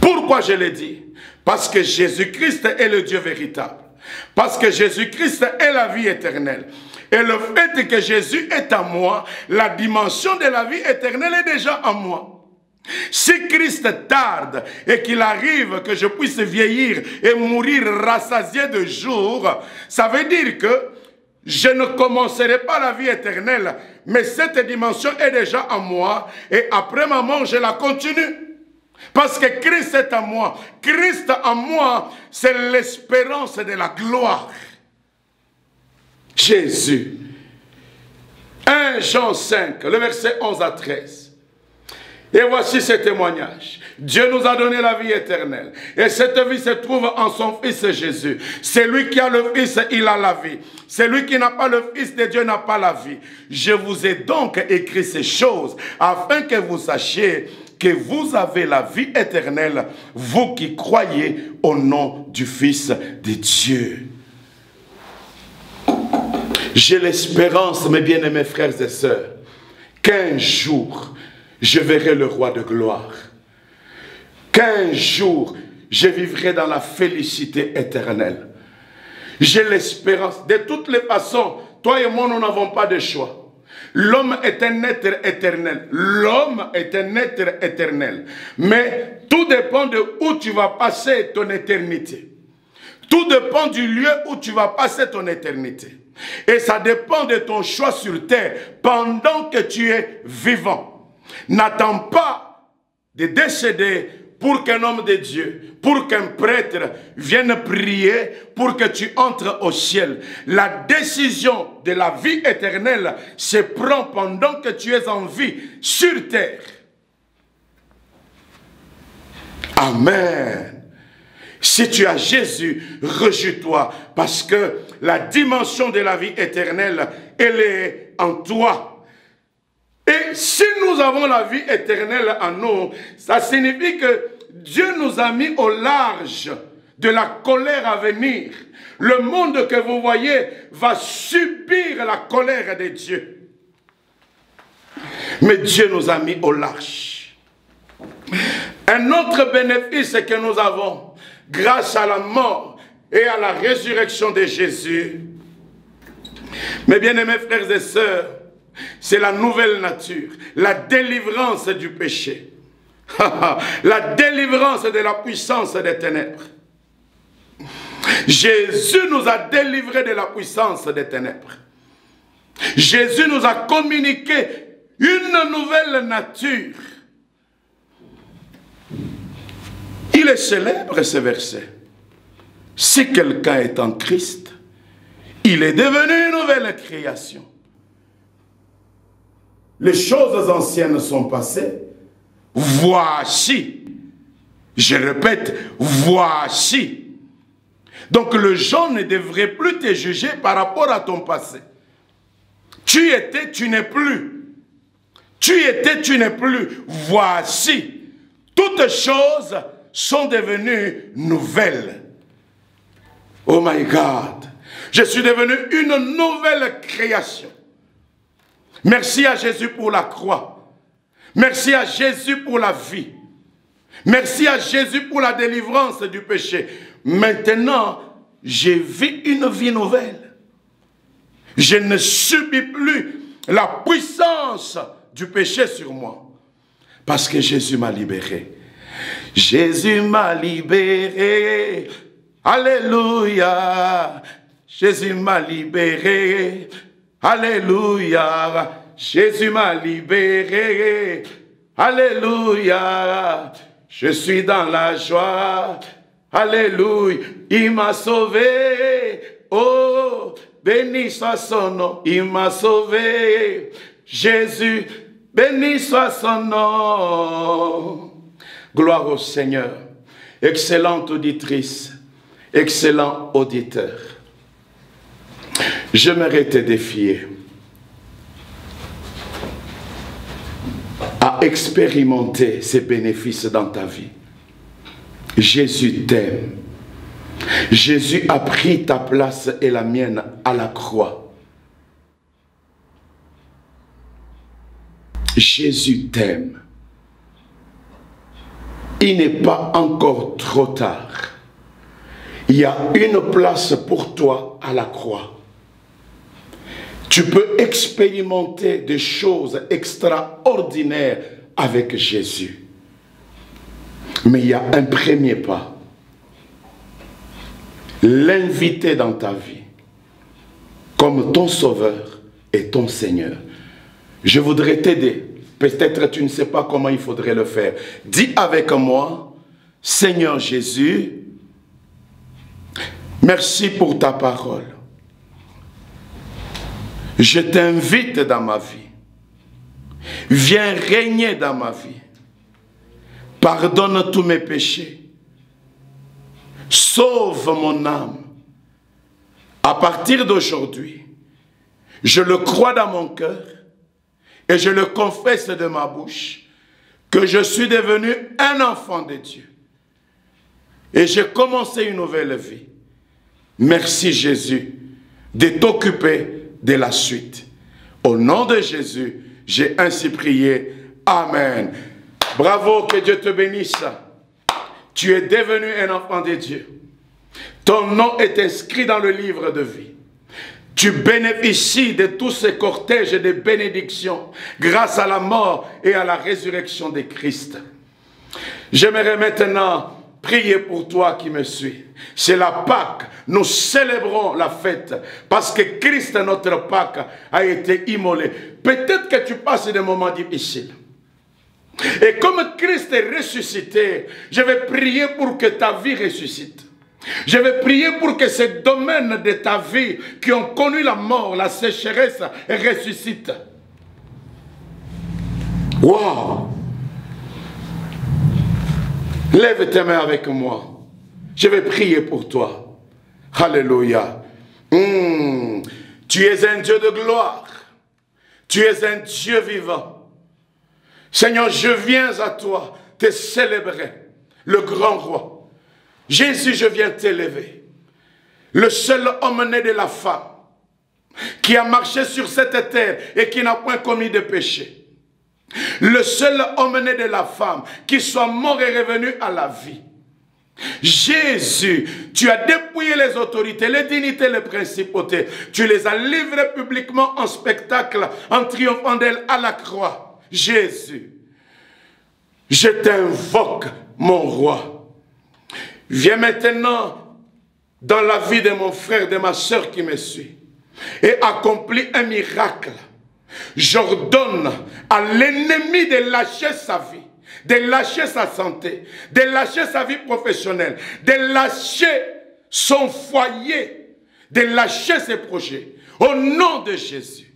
Pourquoi je l'ai dit? Parce que Jésus-Christ est le Dieu véritable. Parce que Jésus-Christ est la vie éternelle. Et le fait que Jésus est en moi, la dimension de la vie éternelle est déjà en moi. Si Christ tarde et qu'il arrive que je puisse vieillir et mourir rassasié de jours, ça veut dire que je ne commencerai pas la vie éternelle, mais cette dimension est déjà en moi et après ma mort, je la continue. Parce que Christ est en moi. Christ en moi, c'est l'espérance de la gloire. Jésus. 1 Jean 5, le verset 11 à 13. Et voici ce témoignage. Dieu nous a donné la vie éternelle. Et cette vie se trouve en son Fils Jésus. Celui qui a le Fils, il a la vie. Celui qui n'a pas le Fils de Dieu n'a pas la vie. Je vous ai donc écrit ces choses afin que vous sachiez que vous avez la vie éternelle, vous qui croyez au nom du Fils de Dieu. J'ai l'espérance, mes bien-aimés frères et sœurs, qu'un jour, je verrai le roi de gloire. Qu'un jour, je vivrai dans la félicité éternelle. J'ai l'espérance. De toutes les façons, toi et moi, nous n'avons pas de choix. L'homme est un être éternel. L'homme est un être éternel. Mais tout dépend de où tu vas passer ton éternité. Tout dépend du lieu où tu vas passer ton éternité. Et ça dépend de ton choix sur terre pendant que tu es vivant. N'attends pas de décéder pour qu'un homme de Dieu, pour qu'un prêtre vienne prier pour que tu entres au ciel. La décision de la vie éternelle se prend pendant que tu es en vie sur terre. Amen. Si tu as Jésus, rejette-toi parce que la dimension de la vie éternelle, elle est en toi. Et si nous avons la vie éternelle en nous, ça signifie que Dieu nous a mis au large de la colère à venir. Le monde que vous voyez va subir la colère de Dieu. Mais Dieu nous a mis au large. Un autre bénéfice que nous avons, grâce à la mort et à la résurrection de Jésus, mes bien-aimés frères et sœurs, c'est la nouvelle nature, la délivrance du péché, la délivrance de la puissance des ténèbres. Jésus nous a délivrés de la puissance des ténèbres. Jésus nous a communiqué une nouvelle nature. Il est célèbre ce verset. Si quelqu'un est en Christ, il est devenu une nouvelle création. Les choses anciennes sont passées. Voici. Je répète, voici. Donc le gens ne devrait plus te juger par rapport à ton passé. Tu étais, tu n'es plus. Tu étais, tu n'es plus. Voici. Toutes choses sont devenues nouvelles. Oh my God. Je suis devenu une nouvelle création. Merci à Jésus pour la croix. Merci à Jésus pour la vie. Merci à Jésus pour la délivrance du péché. Maintenant, je vis une vie nouvelle. Je ne subis plus la puissance du péché sur moi. Parce que Jésus m'a libéré. Jésus m'a libéré. Alléluia. Jésus m'a libéré. Alléluia, Jésus m'a libéré. Alléluia, je suis dans la joie. Alléluia, il m'a sauvé. Oh, béni soit son nom, il m'a sauvé. Jésus, béni soit son nom. Gloire au Seigneur. Excellente auditrice, excellent auditeur. J'aimerais te défier à expérimenter ces bénéfices dans ta vie. Jésus t'aime. Jésus a pris ta place et la mienne à la croix. Jésus t'aime. Il n'est pas encore trop tard. Il y a une place pour toi à la croix. Tu peux expérimenter des choses extraordinaires avec Jésus. Mais il y a un premier pas. L'inviter dans ta vie comme ton sauveur et ton Seigneur. Je voudrais t'aider. Peut-être tu ne sais pas comment il faudrait le faire. Dis avec moi, Seigneur Jésus, merci pour ta parole. Je t'invite dans ma vie. Viens régner dans ma vie. Pardonne tous mes péchés. Sauve mon âme. À partir d'aujourd'hui, je le crois dans mon cœur et je le confesse de ma bouche que je suis devenu un enfant de Dieu. Et j'ai commencé une nouvelle vie. Merci Jésus de t'occuper de la suite. Au nom de Jésus, j'ai ainsi prié. Amen. Bravo, que Dieu te bénisse. Tu es devenu un enfant de Dieu. Ton nom est inscrit dans le livre de vie. Tu bénéficies de tous ces cortèges de bénédictions grâce à la mort et à la résurrection de Christ. J'aimerais maintenant prier pour toi qui me suis. C'est la Pâque. Nous célébrons la fête parce que Christ, notre Pâque, a été immolé. Peut-être que tu passes des moments difficiles. Et comme Christ est ressuscité, je vais prier pour que ta vie ressuscite. Je vais prier pour que ces domaines de ta vie qui ont connu la mort, la sécheresse, ressuscitent. Wow! Lève tes mains avec moi. Je vais prier pour toi. Alléluia. Tu es un Dieu de gloire. Tu es un Dieu vivant. Seigneur, je viens à toi te célébrer, le grand roi. Jésus, je viens t'élever. Le seul homme né de la femme qui a marché sur cette terre et qui n'a point commis de péché. Le seul homme né de la femme qui soit mort et revenu à la vie. Jésus, tu as dépouillé les autorités, les dignités, les principautés. Tu les as livrées publiquement en spectacle, en triomphant d'elles à la croix. Jésus, je t'invoque, mon roi. Viens maintenant dans la vie de mon frère, de ma soeur qui me suit, et accomplis un miracle. J'ordonne à l'ennemi de lâcher sa vie, de lâcher sa santé, de lâcher sa vie professionnelle, de lâcher son foyer, de lâcher ses projets. Au nom de Jésus,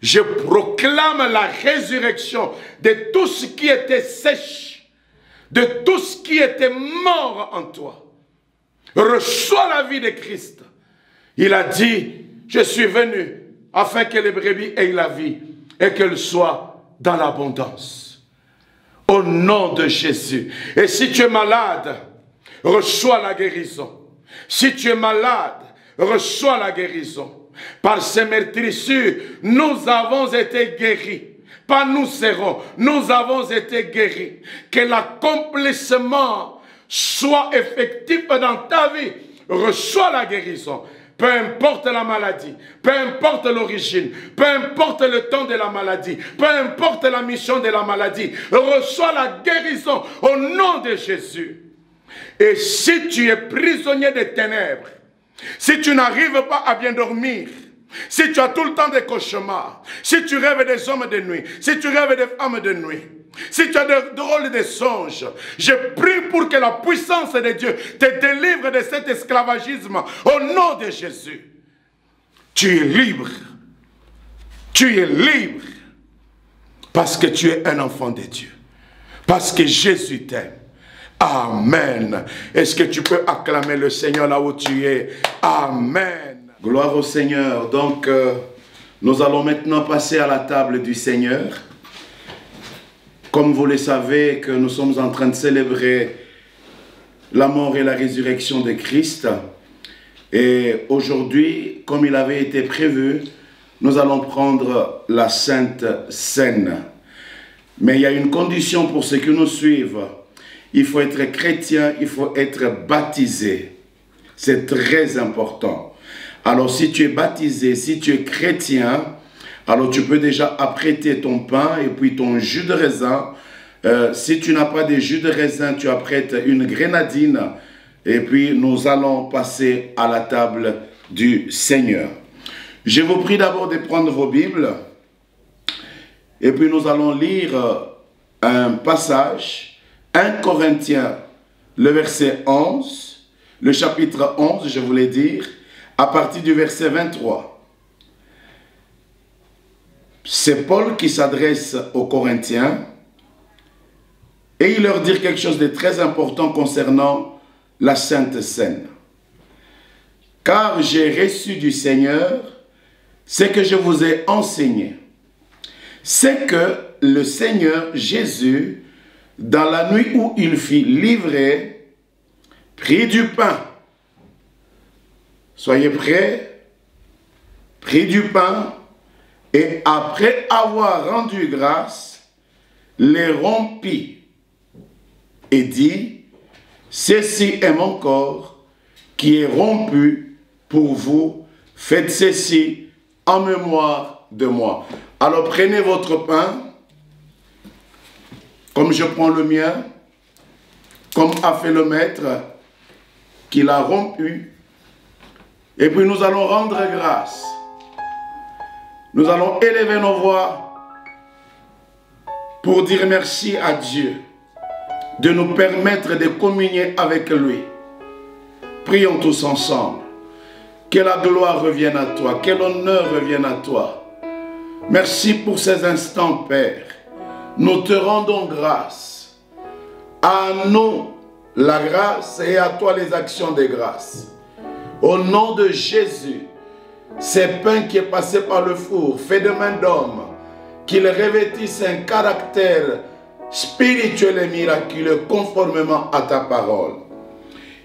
je proclame la résurrection de tout ce qui était sèche, de tout ce qui était mort en toi. Reçois la vie de Christ. Il a dit, je suis venu afin que les brebis aient la vie et qu'elles soient dans l'abondance. Au nom de Jésus. Et si tu es malade, reçois la guérison. Si tu es malade, reçois la guérison. Par ces meurtrissures, nous avons été guéris. Pas nous serons, nous avons été guéris. Que l'accomplissement soit effectif dans ta vie. Reçois la guérison. Peu importe la maladie, peu importe l'origine, peu importe le temps de la maladie, peu importe la mission de la maladie, reçois la guérison au nom de Jésus. Et si tu es prisonnier des ténèbres, si tu n'arrives pas à bien dormir, si tu as tout le temps des cauchemars, si tu rêves des hommes de nuit, si tu rêves des femmes de nuit, si tu as de drôles de songes, je prie pour que la puissance de Dieu te délivre de cet esclavagisme au nom de Jésus. Tu es libre. Tu es libre. Parce que tu es un enfant de Dieu. Parce que Jésus t'aime. Amen. Est-ce que tu peux acclamer le Seigneur là où tu es? Amen. Gloire au Seigneur. Donc, nous allons maintenant passer à la table du Seigneur. Comme vous le savez, que nous sommes en train de célébrer la mort et la résurrection de Christ. Et aujourd'hui, comme il avait été prévu, nous allons prendre la Sainte Seine. Mais il y a une condition pour ceux qui nous suivent. Il faut être chrétien, il faut être baptisé. C'est très important. Alors si tu es baptisé, si tu es chrétien, alors tu peux déjà apprêter ton pain et puis ton jus de raisin. Si tu n'as pas de jus de raisin, tu apprêtes une grenadine. Et puis nous allons passer à la table du Seigneur. Je vous prie d'abord de prendre vos Bibles. Et puis nous allons lire un passage, 1 Corinthiens, le verset 11, le chapitre 11, je voulais dire, à partir du verset 23. c'est Paul qui s'adresse aux Corinthiens et il leur dit quelque chose de très important concernant la Sainte Seine. Car j'ai reçu du Seigneur ce que je vous ai enseigné. C'est que le Seigneur Jésus, dans la nuit où il fut livré, prit du pain. Soyez prêts, prit du pain et après avoir rendu grâce, les rompit et dit, ceci est mon corps qui est rompu pour vous, faites ceci en mémoire de moi. Alors prenez votre pain, comme je prends le mien, comme a fait le maître, qui l'a rompu, et puis nous allons rendre grâce. Nous allons élever nos voix pour dire merci à Dieu de nous permettre de communier avec lui. Prions tous ensemble. Que la gloire revienne à toi, que l'honneur revienne à toi. Merci pour ces instants, Père. Nous te rendons grâce. À nous la grâce et à toi les actions de grâce. Au nom de Jésus, ce pain qui est passé par le four, fait de main d'homme, qu'il revêtisse un caractère spirituel et miraculeux conformément à ta parole.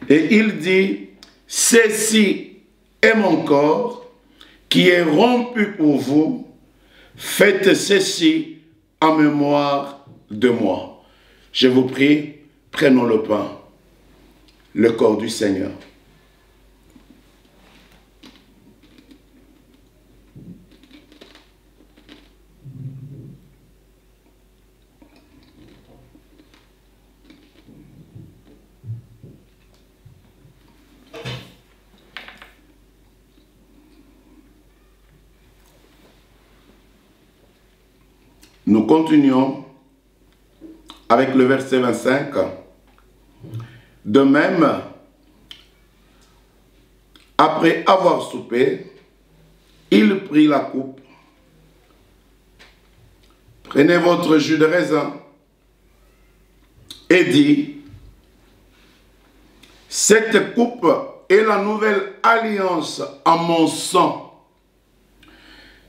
Et il dit, ceci est mon corps qui est rompu pour vous, faites ceci en mémoire de moi. Je vous prie, prenons le pain, le corps du Seigneur. Nous continuons avec le verset 25. De même, après avoir soupé, il prit la coupe. Prenez votre jus de raisin et dit, cette coupe est la nouvelle alliance en mon sang.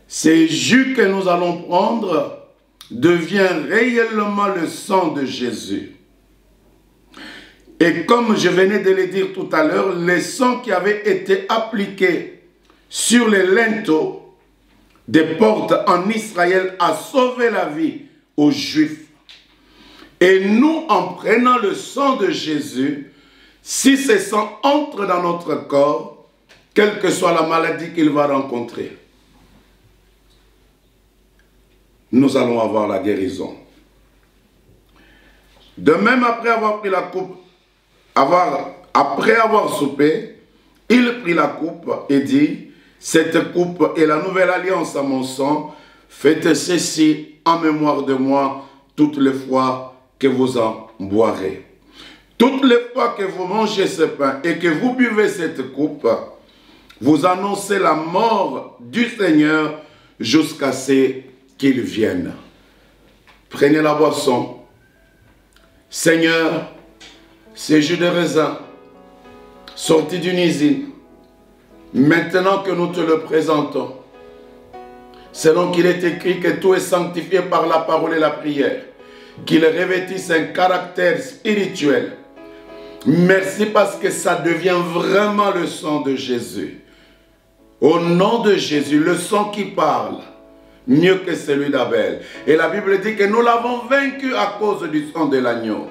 Ces jus que nous allons prendre devient réellement le sang de Jésus. Et comme je venais de le dire tout à l'heure, le sang qui avait été appliqué sur les linteaux des portes en Israël a sauvé la vie aux Juifs. Et nous, en prenant le sang de Jésus, si ce sang entre dans notre corps, quelle que soit la maladie qu'il va rencontrer, nous allons avoir la guérison. De même, après avoir pris la coupe, après avoir soupé, il prit la coupe et dit, cette coupe est la nouvelle alliance à mon sang, faites ceci en mémoire de moi toutes les fois que vous en boirez. Toutes les fois que vous mangez ce pain et que vous buvez cette coupe, vous annoncez la mort du Seigneur jusqu'à ce qu'il vienne. Prenez la boisson. Seigneur, ces jus de raisin sortis d'une usine, maintenant que nous te le présentons, selon qu'il est écrit que tout est sanctifié par la parole et la prière, qu'il revêtisse un caractère spirituel. Merci parce que ça devient vraiment le sang de Jésus. Au nom de Jésus, le sang qui parle, mieux que celui d'Abel. Et la Bible dit que nous l'avons vaincu à cause du sang de l'agneau.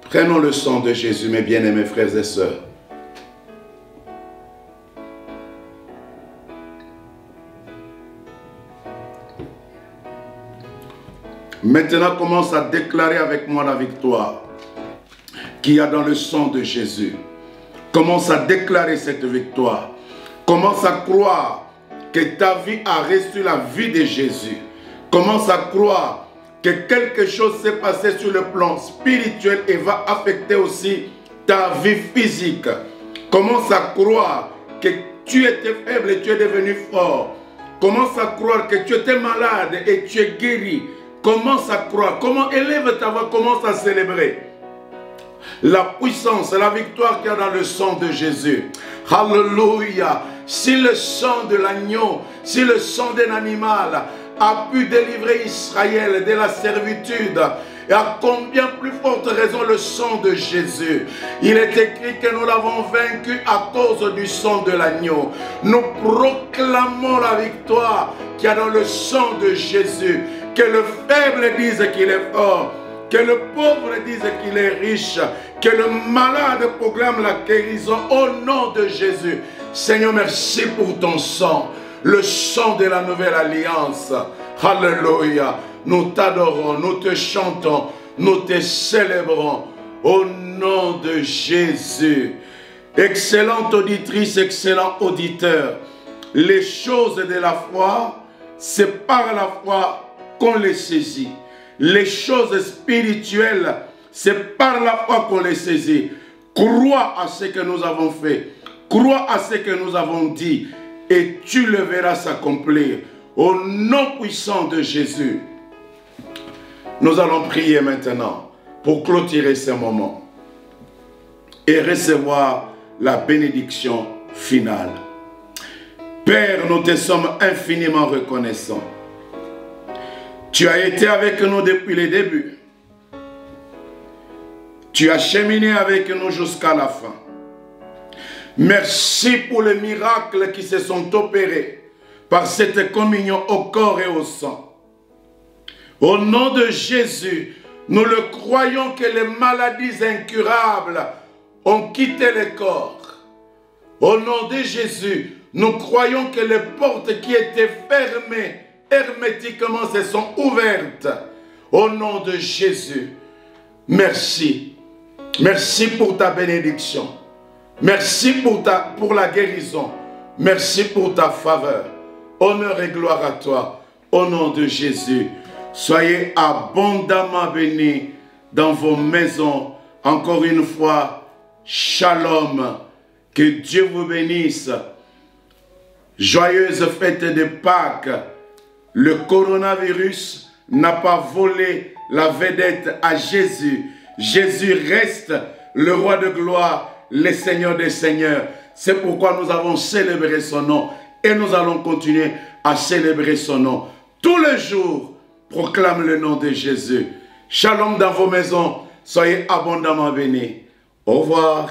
Prenons le sang de Jésus, mes bien-aimés frères et sœurs. Maintenant, commence à déclarer avec moi la victoire qu'il y a dans le sang de Jésus. Commence à déclarer cette victoire. Commence à croire que ta vie a reçu la vie de Jésus. Commence à croire que quelque chose s'est passé sur le plan spirituel et va affecter aussi ta vie physique. Commence à croire que tu étais faible et tu es devenu fort. Commence à croire que tu étais malade et tu es guéri. Commence à croire. Comment élève ta voix, commence à célébrer la puissance, la victoire qu'il y a dans le sang de Jésus. Alléluia. Si le sang de l'agneau, si le sang d'un animal a pu délivrer Israël de la servitude, et à combien plus forte raison le sang de Jésus. Il est écrit que nous l'avons vaincu à cause du sang de l'agneau. Nous proclamons la victoire qu'il y a dans le sang de Jésus. Que le faible dise qu'il est fort, que le pauvre dise qu'il est riche, que le malade proclame la guérison au nom de Jésus. Seigneur, merci pour ton sang, le sang de la nouvelle alliance. Alléluia. Nous t'adorons, nous te chantons, nous te célébrons au nom de Jésus. Excellente auditrice, excellent auditeur, les choses de la foi, c'est par la foi qu'on les saisit. Les choses spirituelles, c'est par la foi qu'on les saisit. Crois à ce que nous avons fait, crois à ce que nous avons dit, et tu le verras s'accomplir. Au nom puissant de Jésus, nous allons prier maintenant pour clôturer ce moment et recevoir la bénédiction finale. Père, nous te sommes infiniment reconnaissants. Tu as été avec nous depuis le début. Tu as cheminé avec nous jusqu'à la fin. Merci pour les miracles qui se sont opérés par cette communion au corps et au sang. Au nom de Jésus, nous le croyons que les maladies incurables ont quitté le corps. Au nom de Jésus, nous croyons que les portes qui étaient fermées hermétiquement se sont ouvertes. Au nom de Jésus, merci. Merci pour ta bénédiction. Merci pour la guérison. Merci pour ta faveur. Honneur et gloire à toi. Au nom de Jésus. Soyez abondamment bénis dans vos maisons. Encore une fois, shalom. Que Dieu vous bénisse. Joyeuse fête de Pâques. Le coronavirus n'a pas volé la vedette à Jésus. Jésus reste le roi de gloire, le Seigneur des seigneurs. C'est pourquoi nous avons célébré son nom et nous allons continuer à célébrer son nom. Tous les jours, proclame le nom de Jésus. Shalom dans vos maisons. Soyez abondamment bénis. Au revoir.